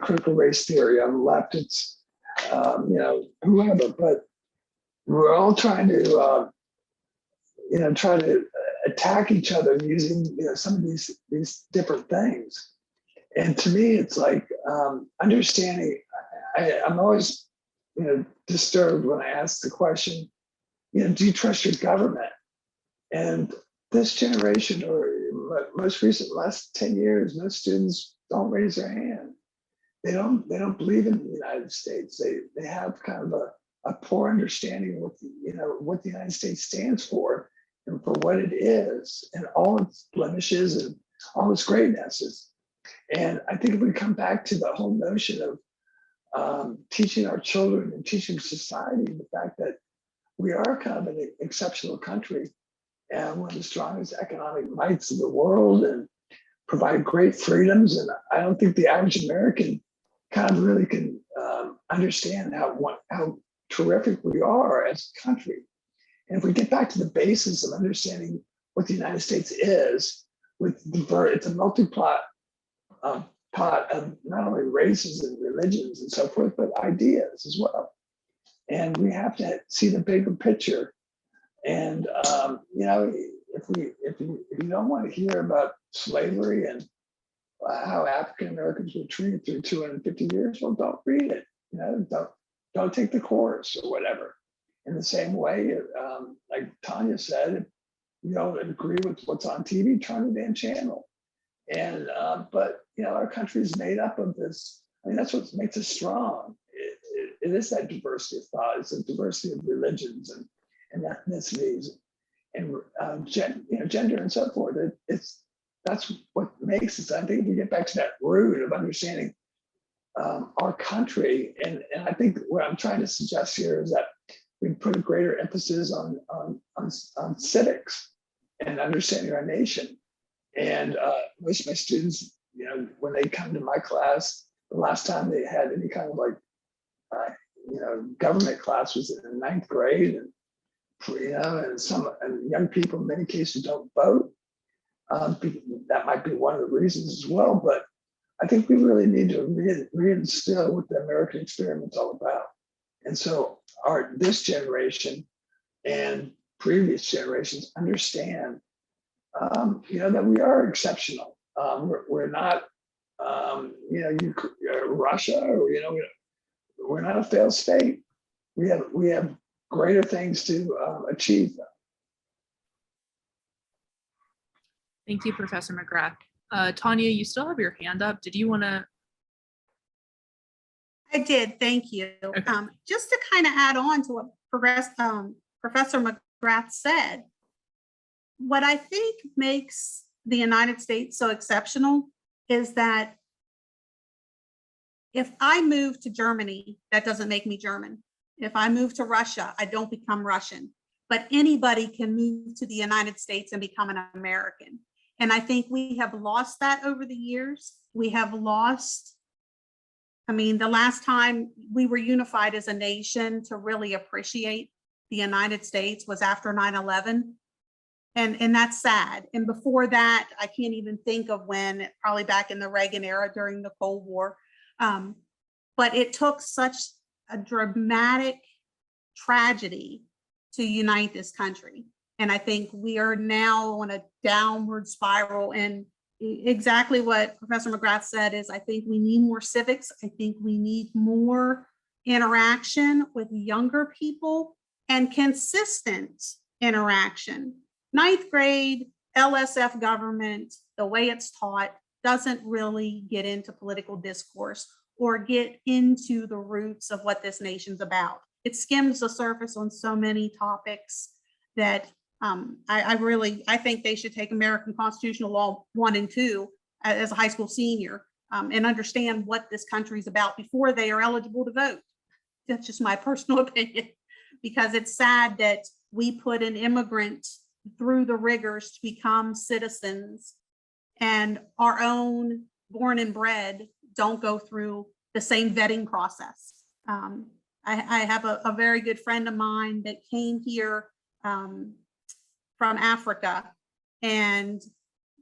critical race theory. On the left, it's whoever. But we're all trying to attack each other using some of these different things. And to me, it's like understanding. I'm always disturbed when I ask the question, do you trust your government? And this generation, or most recent last 10 years, most students don't raise their hand. They don't believe in the United States. They have kind of a poor understanding of what the United States stands for and for what it is, and all its blemishes and all its greatnesses. And I think if we come back to the whole notion of teaching our children and teaching society the fact that we are kind of an exceptional country and one of the strongest economic mights of the world, and provide great freedoms. And I don't think the average American kind of really can understand how terrific we are as a country. And if we get back to the basis of understanding what the United States is, it's a multi-pot pot of not only races and religions and so forth, but ideas as well. And we have to see the bigger picture. And if you don't want to hear about slavery and how African Americans were treated through 250 years, well, don't read it. Don't take the course or whatever. In the same way, like Tanya said, if you don't agree with what's on TV, turn the damn channel. And but our country is made up of this. I mean, that's what makes us strong. It is that diversity of thought. It's a diversity of religions and ethnicities and gender and so forth. That's what makes us. I think if we get back to that root of understanding our country, and I think what I'm trying to suggest here is that we put a greater emphasis on civics and understanding our nation. And most of my students, when they come to my class, the last time they had any kind of government class was in the 9th grade, and and and young people in many cases don't vote. That might be one of the reasons as well, but I think we really need to reinstill what the American experiment's all about. And so this generation and previous generations understand, that we are exceptional. We're not, Russia, or we're not a failed state. We have greater things to achieve. Thank you, Professor McGrath. Tanya, you still have your hand up. Did you want to? I did, thank you. Okay. Just to kind of add on to what Professor McGrath said, what I think makes the United States so exceptional is that if I move to Germany, that doesn't make me German. If I move to Russia, I don't become Russian. But anybody can move to the United States and become an American. And I think we have lost that over the years. We have lost, the last time we were unified as a nation to really appreciate the United States was after 9/11. And that's sad. And before that, I can't even think of when, probably back in the Reagan era during the Cold War. But it took such a dramatic tragedy to unite this country. And I think we are now on a downward spiral. And exactly what Professor McGrath said is, I think we need more civics. I think we need more interaction with younger people and consistent interaction. Ninth grade LSF government, the way it's taught, doesn't really get into political discourse or get into the roots of what this nation's about. It skims the surface on so many topics that I think they should take American Constitutional Law 1 and 2 as a high school senior and understand what this country's about before they are eligible to vote. That's just my personal opinion, because it's sad that we put an immigrant through the rigors to become citizens, and our own born and bred don't go through the same vetting process. I have a very good friend of mine that came here from Africa, and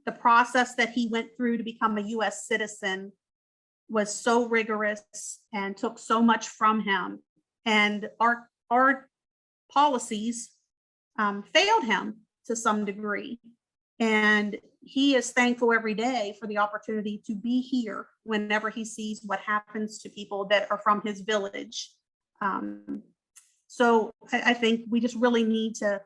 the process that he went through to become a US citizen was so rigorous and took so much from him. And our policies failed him to some degree. And he is thankful every day for the opportunity to be here whenever he sees what happens to people that are from his village. So I think we just really need to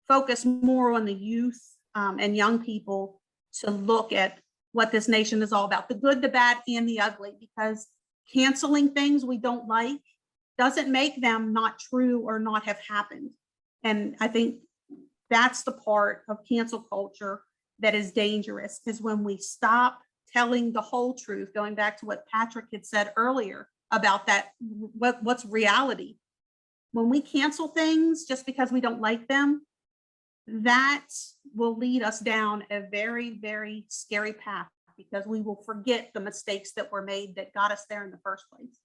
focus more on the youth and young people to look at what this nation is all about, the good, the bad, and the ugly, because canceling things we don't like doesn't make them not true or not have happened. And I think that's the part of cancel culture that is dangerous, is when we stop telling the whole truth, going back to what Patrick had said earlier about that, what's reality. When we cancel things just because we don't like them, that will lead us down a very, very scary path, because we will forget the mistakes that were made that got us there in the first place.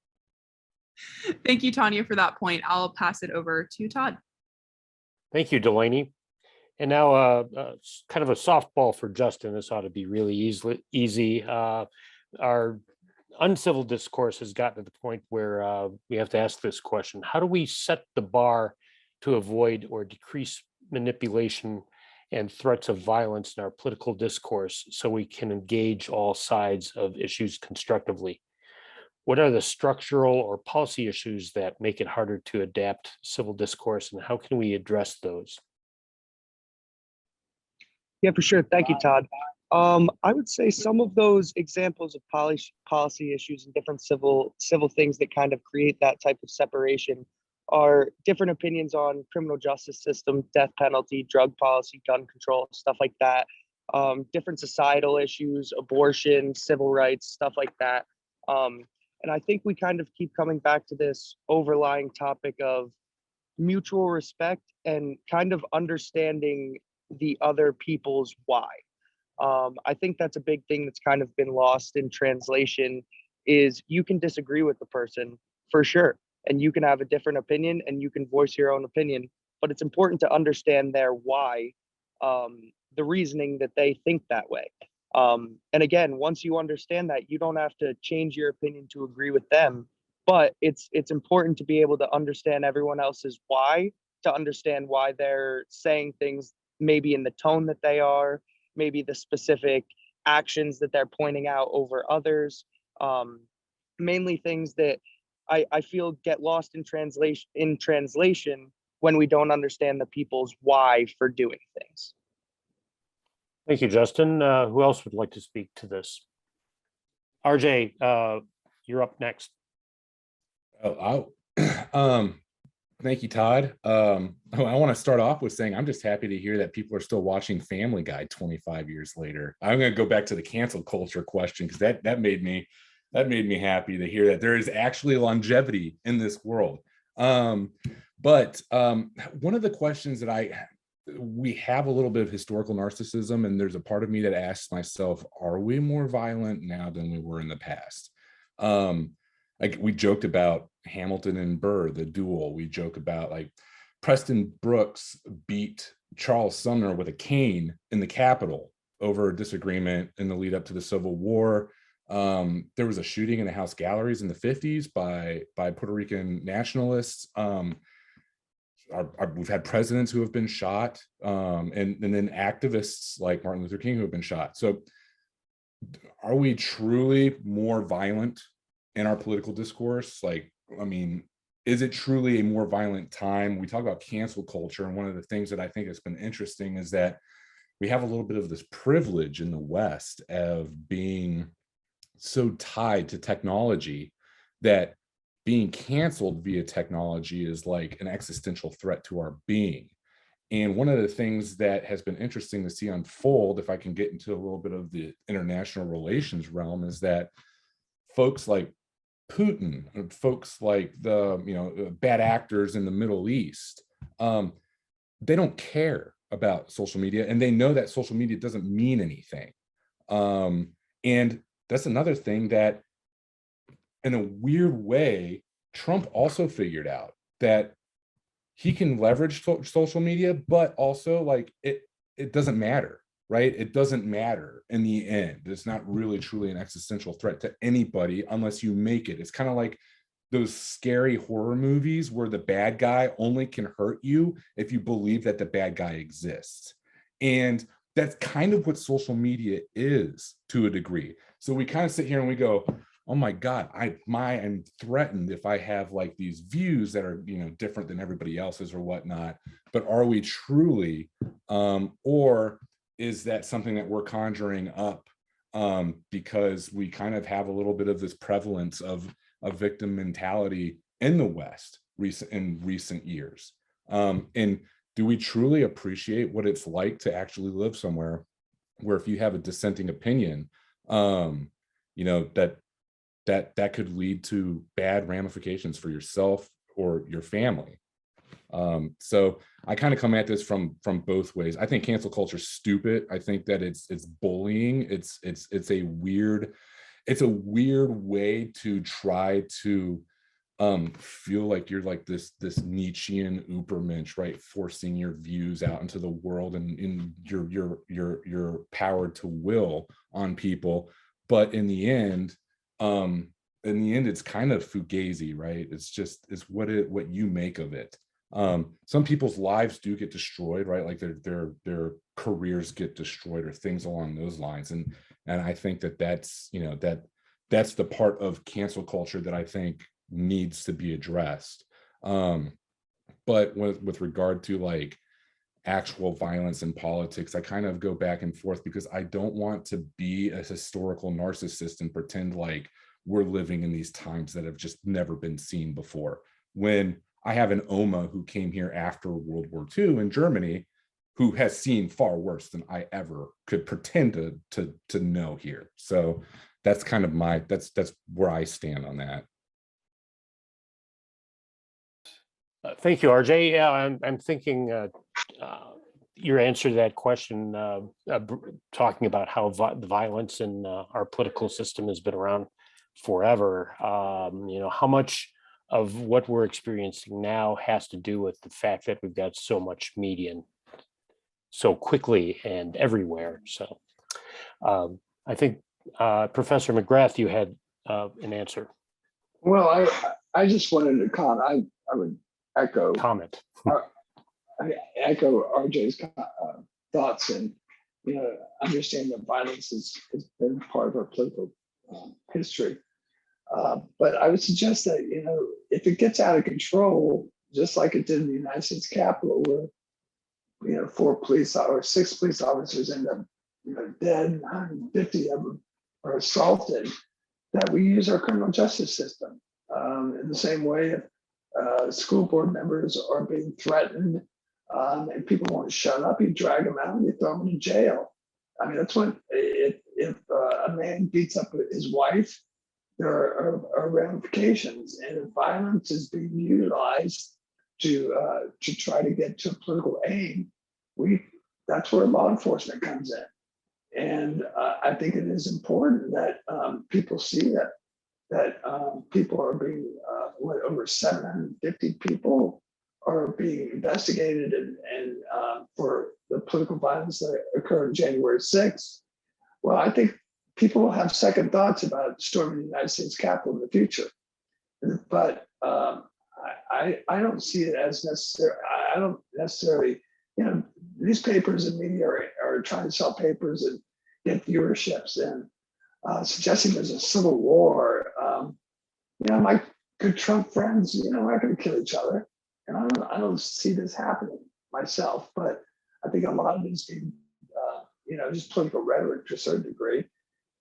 Thank you, Tanya, for that point. I'll pass it over to Todd. Thank you, Delaney. And now kind of a softball for Justin. This ought to be really easy. Our uncivil discourse has gotten to the point where we have to ask this question: how do we set the bar to avoid or decrease manipulation and threats of violence in our political discourse so we can engage all sides of issues constructively? What are the structural or policy issues that make it harder to adapt civil discourse, and how can we address those? Yeah, for sure. Thank you, Todd. I would say some of those examples of policy issues and different civil things that kind of create that type of separation are different opinions on criminal justice system, death penalty, drug policy, gun control, stuff like that. Different societal issues, abortion, civil rights, stuff like that. And I think we kind of keep coming back to this overlying topic of mutual respect and kind of understanding the other people's why. I think that's a big thing that's kind of been lost in translation, is you can disagree with the person for sure, and you can have a different opinion and you can voice your own opinion, but it's important to understand their why, the reasoning that they think that way. And again, once you understand that, you don't have to change your opinion to agree with them, but it's important to be able to understand everyone else's why, to understand why they're saying things maybe in the tone that they are, maybe the specific actions that they're pointing out over others. Mainly things that I feel get lost in translation when we don't understand the people's why for doing things. Thank you, Justin. Who else would like to speak to this? RJ, you're up next. Thank you, Todd. I want to start off with saying I'm just happy to hear that people are still watching Family Guy 25 years later. I'm going to go back to the cancel culture question because that made me happy to hear that there is actually longevity in this world. But one of the questions that we have a little bit of historical narcissism, and there's a part of me that asks myself, are we more violent now than we were in the past? Like we joked about Hamilton and Burr, the duel. We joke about like Preston Brooks beat Charles Sumner with a cane in the Capitol over a disagreement in the lead up to the Civil War. There was a shooting in the House galleries in the 50s by Puerto Rican nationalists. We've had presidents who have been shot, and then activists like Martin Luther King who have been shot. So are we truly more violent in our political discourse? Like, I mean, is it truly a more violent time? We talk about cancel culture, and one of the things that I think has been interesting is that we have a little bit of this privilege in the West of being so tied to technology that being canceled via technology is like an existential threat to our being. And one of the things that has been interesting to see unfold, if I can get into a little bit of the international relations realm, is that folks like Putin, and folks like the bad actors in the Middle East, they don't care about social media, and they know that social media doesn't mean anything. And that's another thing that, in a weird way, Trump also figured out, that he can leverage social media, but also like it doesn't matter, right? It doesn't matter in the end. It's not really truly an existential threat to anybody unless you make it. It's kind of like those scary horror movies where the bad guy only can hurt you if you believe that the bad guy exists. And that's kind of what social media is to a degree. So we kind of sit here and we go, oh my God, I'm threatened if I have like these views that are, different than everybody else's or whatnot. But are we truly, or is that something that we're conjuring up because we kind of have a little bit of this prevalence of a victim mentality in the West in recent years? And do we truly appreciate what it's like to actually live somewhere where if you have a dissenting opinion, that could lead to bad ramifications for yourself or your family? So I kind of come at this from both ways. I think cancel culture is stupid. I think that it's bullying. It's a weird way to try to feel like you're like this Nietzschean Übermensch, right? Forcing your views out into the world and in your power to will on people. But in the end, it's kind of fugazi, right? It's what you make of it. Some people's lives do get destroyed, right? Like their careers get destroyed or things along those lines. And I think that's the part of cancel culture that I think needs to be addressed. But with regard to like actual violence in politics, I kind of go back and forth because I don't want to be a historical narcissist and pretend like we're living in these times that have just never been seen before. When I have an Oma who came here after World War II in Germany, who has seen far worse than I ever could pretend to know here. So that's kind of that's where I stand on that. Thank you, RJ. Yeah, I'm thinking your answer to that question, talking about how the violence in our political system has been around forever. How much of what we're experiencing now has to do with the fact that we've got so much media so quickly and everywhere. So I think Professor McGrath, you had an answer. Well, I just wanted to comment. I would echo Comment. I echo RJ's thoughts, and understand that violence has been part of our political history. But I would suggest that if it gets out of control, just like it did in the United States Capitol, where 6 police officers end up dead, 150 of them are assaulted, that we use our criminal justice system in the same way. If school board members are being threatened and people won't shut up, you drag them out and you throw them in jail. I mean, that's what if a man beats up his wife, there are ramifications, and if violence is being utilized to try to get to a political aim, that's where law enforcement comes in. And I think it is important that people see that people are being over 750 people are being investigated and for the political violence that occurred on January 6th. Well, I think people will have second thoughts about storming the United States Capitol in the future. But I don't see it as necessary. I don't necessarily, newspapers and media are trying to sell papers and get viewerships, and suggesting there's a civil war. My good Trump friends, we're not going to kill each other. And I don't see this happening myself, but I think a lot of it is being, just political rhetoric to a certain degree.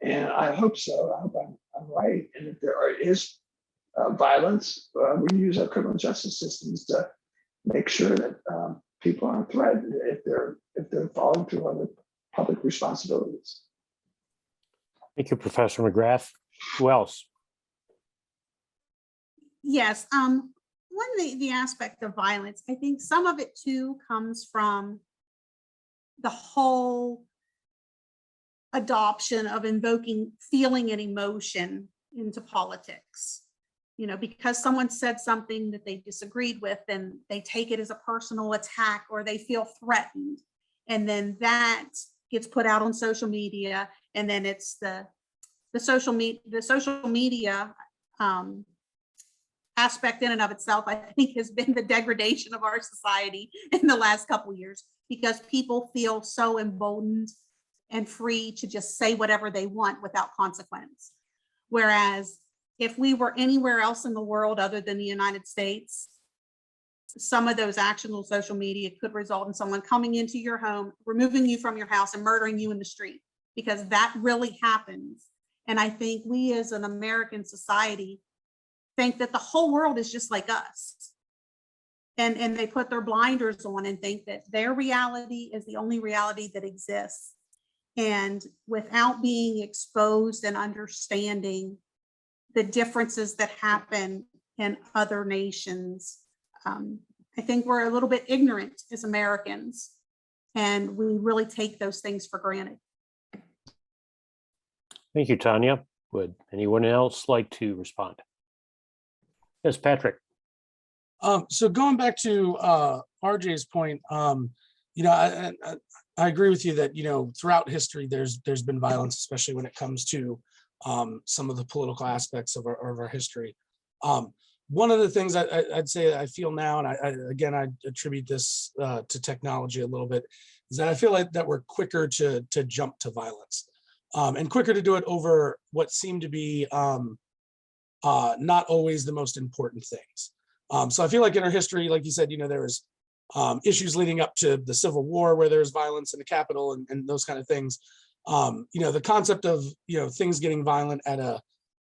And I hope so. I hope I'm right. And if there is violence, we use our criminal justice systems to make sure that people aren't threatened if they're following through on their public responsibilities. Thank you, Professor McGrath. Who else? Yes. One, the aspect of violence, I think some of it too comes from the whole adoption of invoking feeling and emotion into politics. Because someone said something that they disagreed with, and they take it as a personal attack, or they feel threatened. And then that gets put out on social media, and then it's the social media aspect in and of itself, I think, has been the degradation of our society in the last couple of years, because people feel so emboldened and free to just say whatever they want without consequence. Whereas if we were anywhere else in the world other than the United States, some of those actions on social media could result in someone coming into your home, removing you from your house, and murdering you in the street, because that really happens. And I think we as an American society think that the whole world is just like us. And they put their blinders on and think that their reality is the only reality that exists. And without being exposed and understanding the differences that happen in other nations, I think we're a little bit ignorant as Americans, and we really take those things for granted. Thank you, Tanya. Would anyone else like to respond? Yes, Patrick. So going back to RJ's point, I agree with you that throughout history there's been violence, especially when it comes to some of the political aspects of our history. One of the things I'd say I feel now, and I attribute this to technology a little bit, is that I feel like that we're quicker to jump to violence, and quicker to do it over what seem to be not always the most important things. So I feel like in our history, like you said, there was issues leading up to the Civil War where there was violence in the Capitol and those kind of things. The concept of things getting violent at a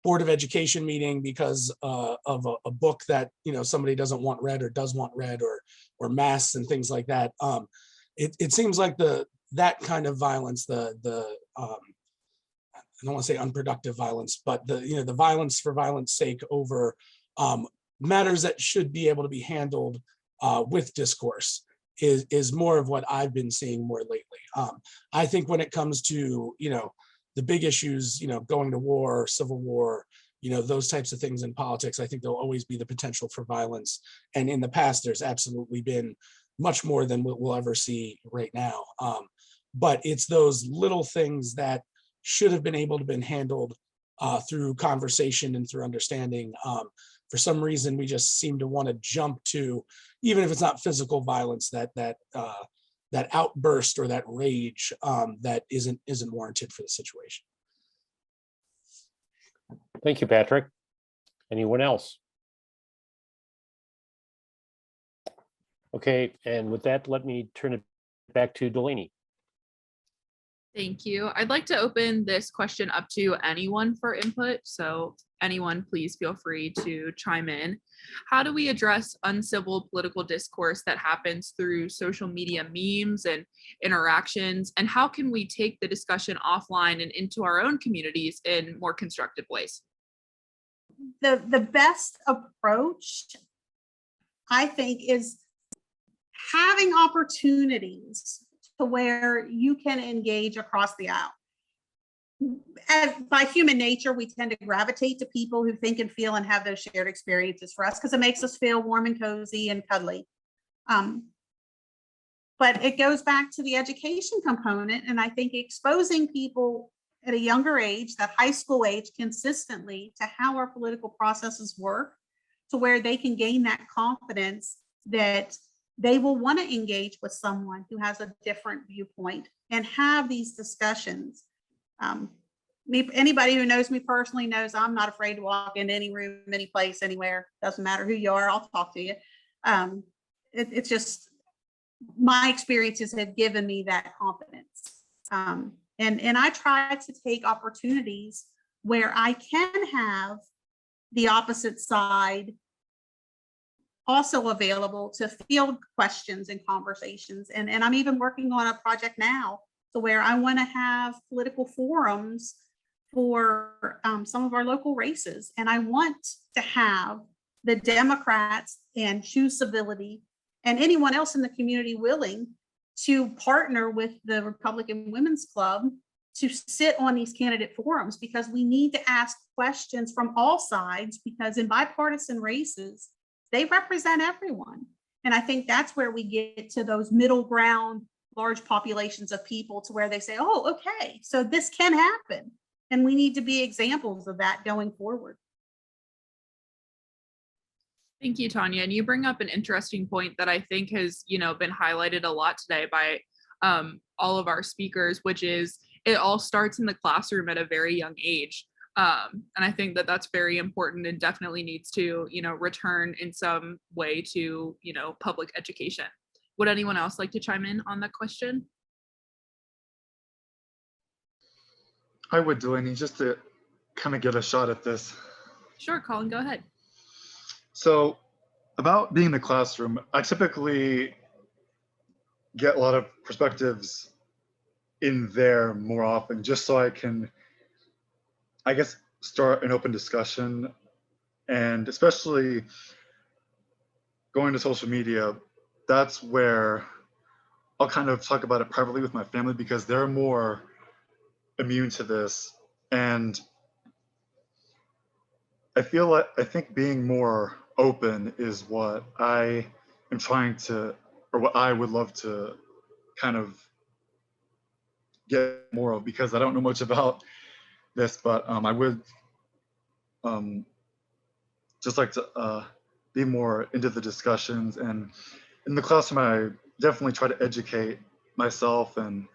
Board of Education meeting because of a book that somebody doesn't want read or does want read, or masks and things like that. It seems like that kind of violence, I don't want to say unproductive violence, but the violence for violence sake over matters that should be able to be handled with discourse is more of what I've been seeing more lately. I think when it comes to the big issues, going to war, civil war, those types of things in politics, I think there'll always be the potential for violence. And in the past, there's absolutely been much more than what we'll ever see right now. But it's those little things that should have been able to been handled through conversation and through understanding. For some reason, we just seem to want to jump to, even if it's not physical violence, that outburst or that rage that isn't warranted for the situation. Thank you, Patrick. Anyone else? Okay, and with that, let me turn it back to Delaney. Thank you. I'd like to open this question up to anyone for input. So anyone, please feel free to chime in. How do we address uncivil political discourse that happens through social media memes and interactions? And how can we take the discussion offline and into our own communities in more constructive ways? The best approach, I think, is having opportunities to where you can engage across the aisle. As by human nature, we tend to gravitate to people who think and feel and have those shared experiences for us because it makes us feel warm and cozy and cuddly. But it goes back to the education component. And I think exposing people at a younger age, that high school age, consistently to how our political processes work, to where they can gain that confidence that they will want to engage with someone who has a different viewpoint and have these discussions. Anybody who knows me personally knows I'm not afraid to walk into any room, any place, anywhere. Doesn't matter who you are, I'll talk to you. It's just my experiences have given me that confidence. And I try to take opportunities where I can have the opposite side also available to field questions and conversations. And I'm even working on a project now to where I want to have political forums for some of our local races. And I want to have the Democrats and Choose Civility and anyone else in the community willing to partner with the Republican Women's Club to sit on these candidate forums, because we need to ask questions from all sides, because in bipartisan races, they represent everyone. And I think that's where we get to those middle ground, large populations of people to where they say, oh, okay, so this can happen. And we need to be examples of that going forward. Thank you, Tanya. And you bring up an interesting point that I think has, been highlighted a lot today by all of our speakers, which is it all starts in the classroom at a very young age. And I think that that's very important and definitely needs to, return in some way to, public education. Would anyone else like to chime in on that question? I would, Delaney, just to kind of get a shot at this. Sure, Colin, go ahead. So about being in the classroom, I typically get a lot of perspectives in there more often, just so I can, I guess, start an open discussion. And especially going to social media, that's where I'll kind of talk about it privately with my family, because they're more immune to this. And I think being more open is what I am trying to, or what I would love to kind of get more of, because I don't know much about this, but I would just like to be more into the discussions. And in the classroom, I definitely try to educate myself and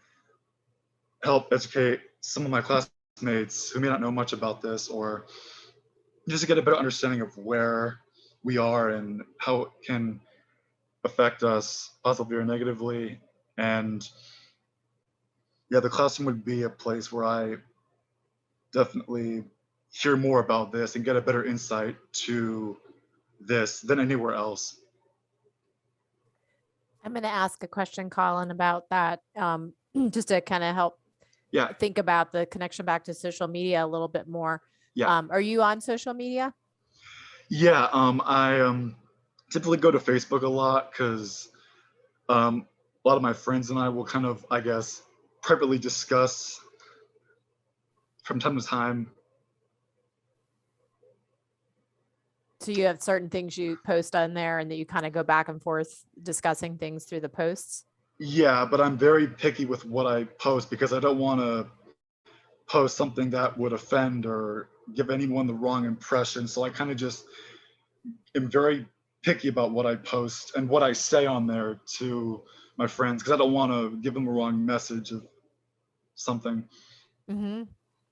help educate some of my classmates who may not know much about this, or just to get a better understanding of where we are and how it can affect us positively or negatively. And yeah, the classroom would be a place where I definitely hear more about this and get a better insight to this than anywhere else. I'm going to ask a question, Colin, about that, just to kind of help think about the connection back to social media a little bit more. Are you on social media? Yeah, I typically go to Facebook a lot because a lot of my friends and I will kind of, I guess, privately discuss from time to time. So you have certain things you post on there and that you kind of go back and forth discussing things through the posts? Yeah, but I'm very picky with what I post because I don't want to post something that would offend or give anyone the wrong impression. So I kind of just am very picky about what I post and what I say on there to my friends because I don't want to give them a wrong message of something. Mm-hmm.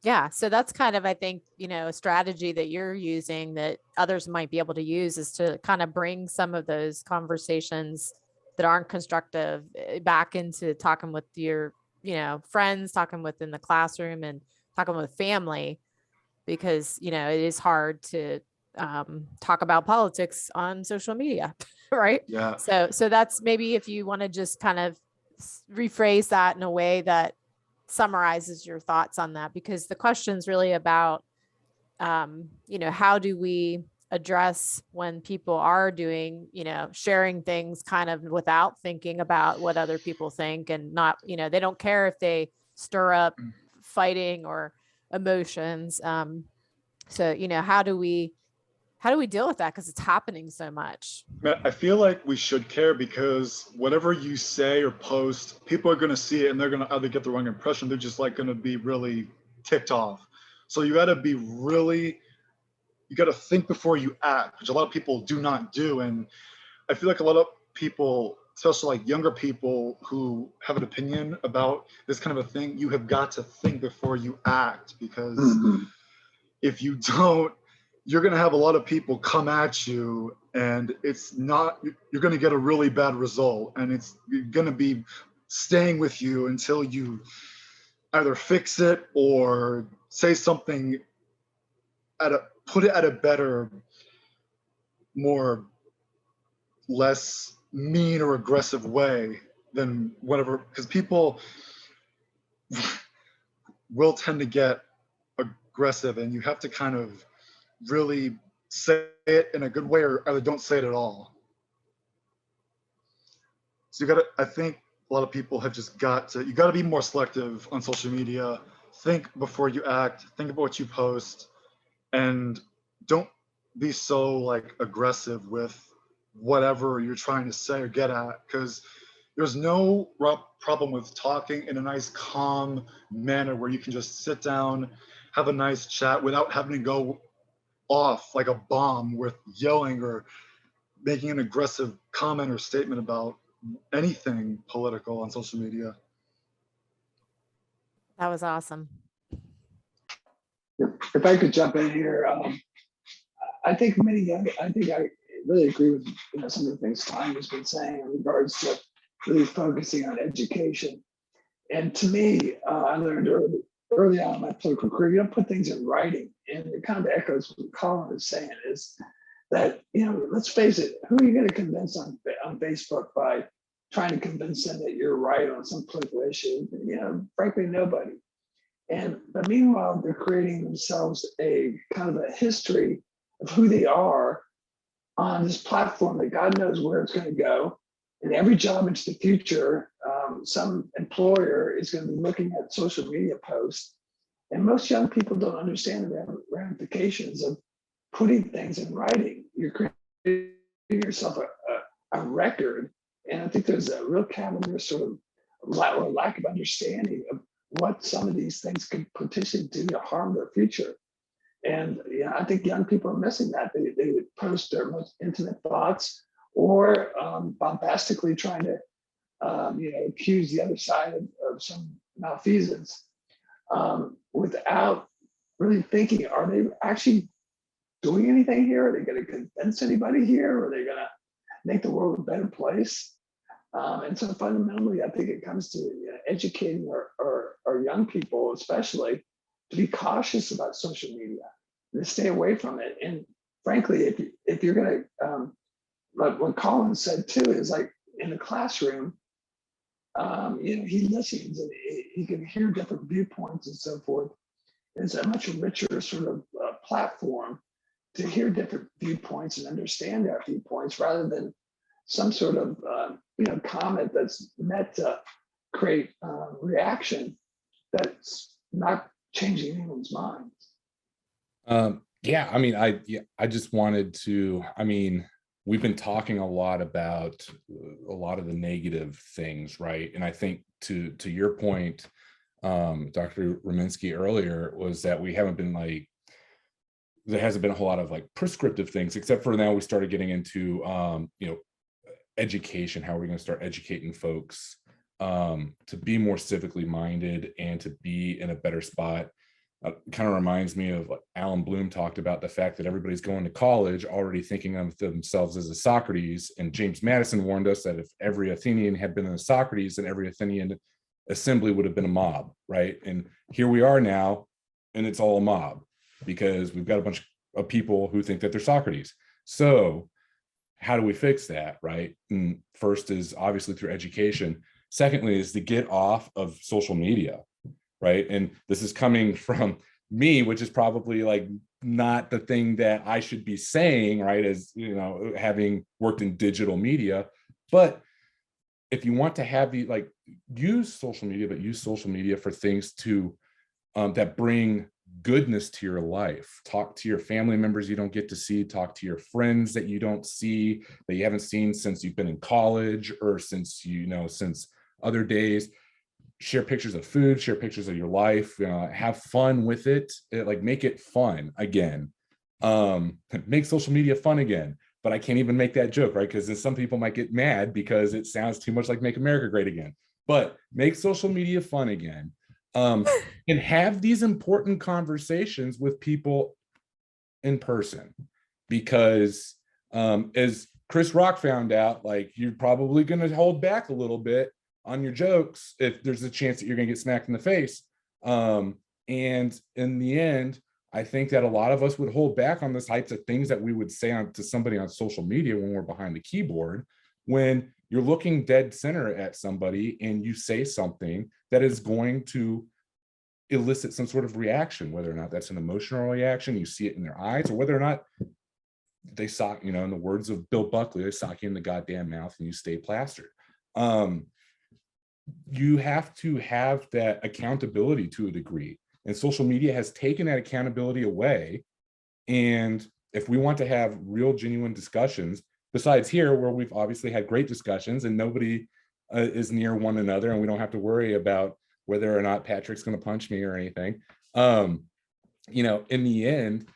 Yeah. So that's kind of, I think, a strategy that you're using that others might be able to use is to kind of bring some of those conversations that aren't constructive back into talking with your, friends, talking within the classroom and talking with family, because, it is hard to talk about politics on social media. Right. Yeah. So that's maybe if you want to just kind of rephrase that in a way that summarizes your thoughts on that, because the question is really about, how do we address when people are doing, sharing things kind of without thinking about what other people think and not, they don't care if they stir up fighting or emotions. So, how do we deal with that? Because it's happening so much. I feel like we should care because whatever you say or post, people are going to see it and they're going to either get the wrong impression. They're just like going to be really ticked off. So you got to be really, you got to think before you act, which a lot of people do not do. And I feel like a lot of people, especially like younger people who have an opinion about this kind of a thing, you have got to think before you act because if you don't, you're going to have a lot of people come at you and you're going to get a really bad result and it's going to be staying with you until you either fix it or say something put it at a better, less mean or aggressive way than whatever, because people will tend to get aggressive and you have to kind of really say it in a good way or either don't say it at all. So I think a lot of people have just you got to be more selective on social media. Think before you act, think about what you post, and don't be so like aggressive with whatever you're trying to say or get at, because there's no problem with talking in a nice calm manner where you can just sit down, have a nice chat without having to go off like a bomb with yelling or making an aggressive comment or statement about anything political on social media. That was awesome. If I could jump in here, I think I really agree with some of the things Tanya's been saying in regards to really focusing on education. And to me, I learned early on in my political career, you don't put things in writing. And it kind of echoes what Colin is saying is that, let's face it, who are you going to convince on Facebook by trying to convince them that you're right on some political issue? Frankly, nobody. But meanwhile, they're creating themselves a kind of a history of who they are on this platform that God knows where it's going to go. And every job into the future, some employer is going to be looking at social media posts. And most young people don't understand the ramifications of putting things in writing. You're creating yourself a record. And I think there's a real cavalier sort of lack of understanding of what some of these things could potentially do to harm their future. And I think young people are missing that. They would post their most intimate thoughts or bombastically trying to accuse the other side of some malfeasance without really thinking, are they actually doing anything here? Are they going to convince anybody here? Are they going to make the world a better place? And so fundamentally, I think it comes to educating our young people, especially, to be cautious about social media and to stay away from it. And frankly, if you're going to, like what Colin said too, is like in the classroom, he listens and he can hear different viewpoints and so forth. It's a much richer sort of platform to hear different viewpoints and understand their viewpoints rather than some sort of comment that's meant to create reaction that's not changing anyone's minds. Yeah, I mean, I just wanted to, I mean, we've been talking a lot about a lot of the negative things, right? And I think to your point, Dr. Rominski earlier, was that we haven't been like, there hasn't been a whole lot of like prescriptive things, except for now we started getting into education. How are we going to start educating folks to be more civically minded and to be in a better spot? Kind of reminds me of what Alan Bloom talked about, the fact that everybody's going to college already thinking of themselves as a Socrates. And James Madison warned us that if every Athenian had been a Socrates, then every Athenian assembly would have been a mob, right? And here we are now, and it's all a mob because we've got a bunch of people who think that they're Socrates. So how do we fix that, right? And first is obviously through education. Secondly is to get off of social media, right? And this is coming from me, which is probably like not the thing that I should be saying, right? As you know, having worked in digital media. But if you want to have the like use social media, but use social media for things to that bring goodness to your life. Talk to your family members you don't get to see, talk to your friends that you don't see, that you haven't seen since you've been in college or since since other days. Share pictures of food, share pictures of your life, have fun with it, like make it fun again. Make social media fun again. But I can't even make that joke, right? Because then some people might get mad because it sounds too much like Make America Great Again. But make social media fun again. And have these important conversations with people in person, because as Chris Rock found out, like you're probably going to hold back a little bit on your jokes if there's a chance that you're going to get smacked in the face. And in the end, I think that a lot of us would hold back on the types of things that we would say to somebody on social media when we're behind the keyboard, when you're looking dead center at somebody and you say something that is going to elicit some sort of reaction, whether or not that's an emotional reaction, you see it in their eyes, or whether or not they sock, in the words of Bill Buckley, they sock you in the goddamn mouth and you stay plastered. You have to have that accountability to a degree, and social media has taken that accountability away. And if we want to have real, genuine discussions, besides here, where we've obviously had great discussions and nobody is near one another, and we don't have to worry about whether or not Patrick's going to punch me or anything. In the end,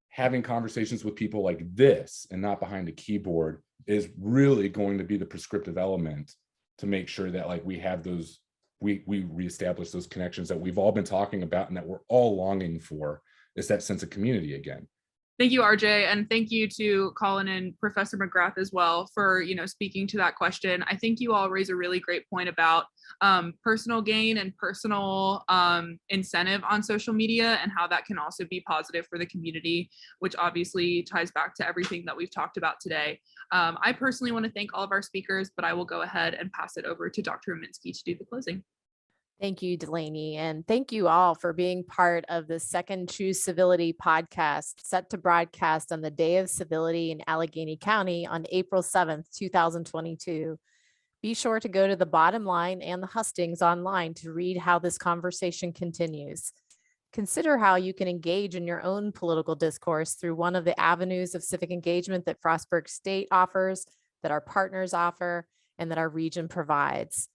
having conversations with people like this and not behind a keyboard is really going to be the prescriptive element to make sure that like we have those, we reestablish those connections that we've all been talking about and that we're all longing for, is that sense of community again. Thank you, RJ, and thank you to Colin and Professor McGrath as well for speaking to that question. I think you all raise a really great point about personal gain and personal incentive on social media, and how that can also be positive for the community, which obviously ties back to everything that we've talked about today. I personally want to thank all of our speakers, but I will go ahead and pass it over to Dr. Rominski to do the closing. Thank you, Delaney. And thank you all for being part of the second Choose Civility podcast, set to broadcast on the Day of Civility in Allegheny County on April 7th, 2022. Be sure to go to the Bottom Line and the Hustings online to read how this conversation continues. Consider how you can engage in your own political discourse through one of the avenues of civic engagement that Frostburg State offers, that our partners offer, and that our region provides.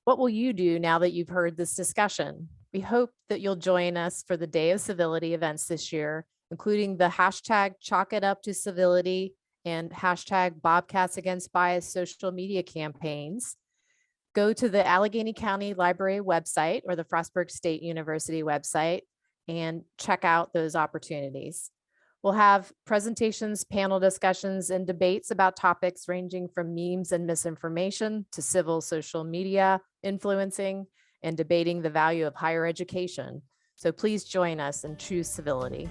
What will you do now that you've heard this discussion? We hope that you'll join us for the Day of Civility events this year, including the hashtag Chalk It Up to Civility and hashtag Bobcats Against Bias social media campaigns. Go to the Allegheny County Library website or the Frostburg State University website and check out those opportunities. We'll have presentations, panel discussions, and debates about topics ranging from memes and misinformation to civil social media influencing and debating the value of higher education. So please join us and choose civility.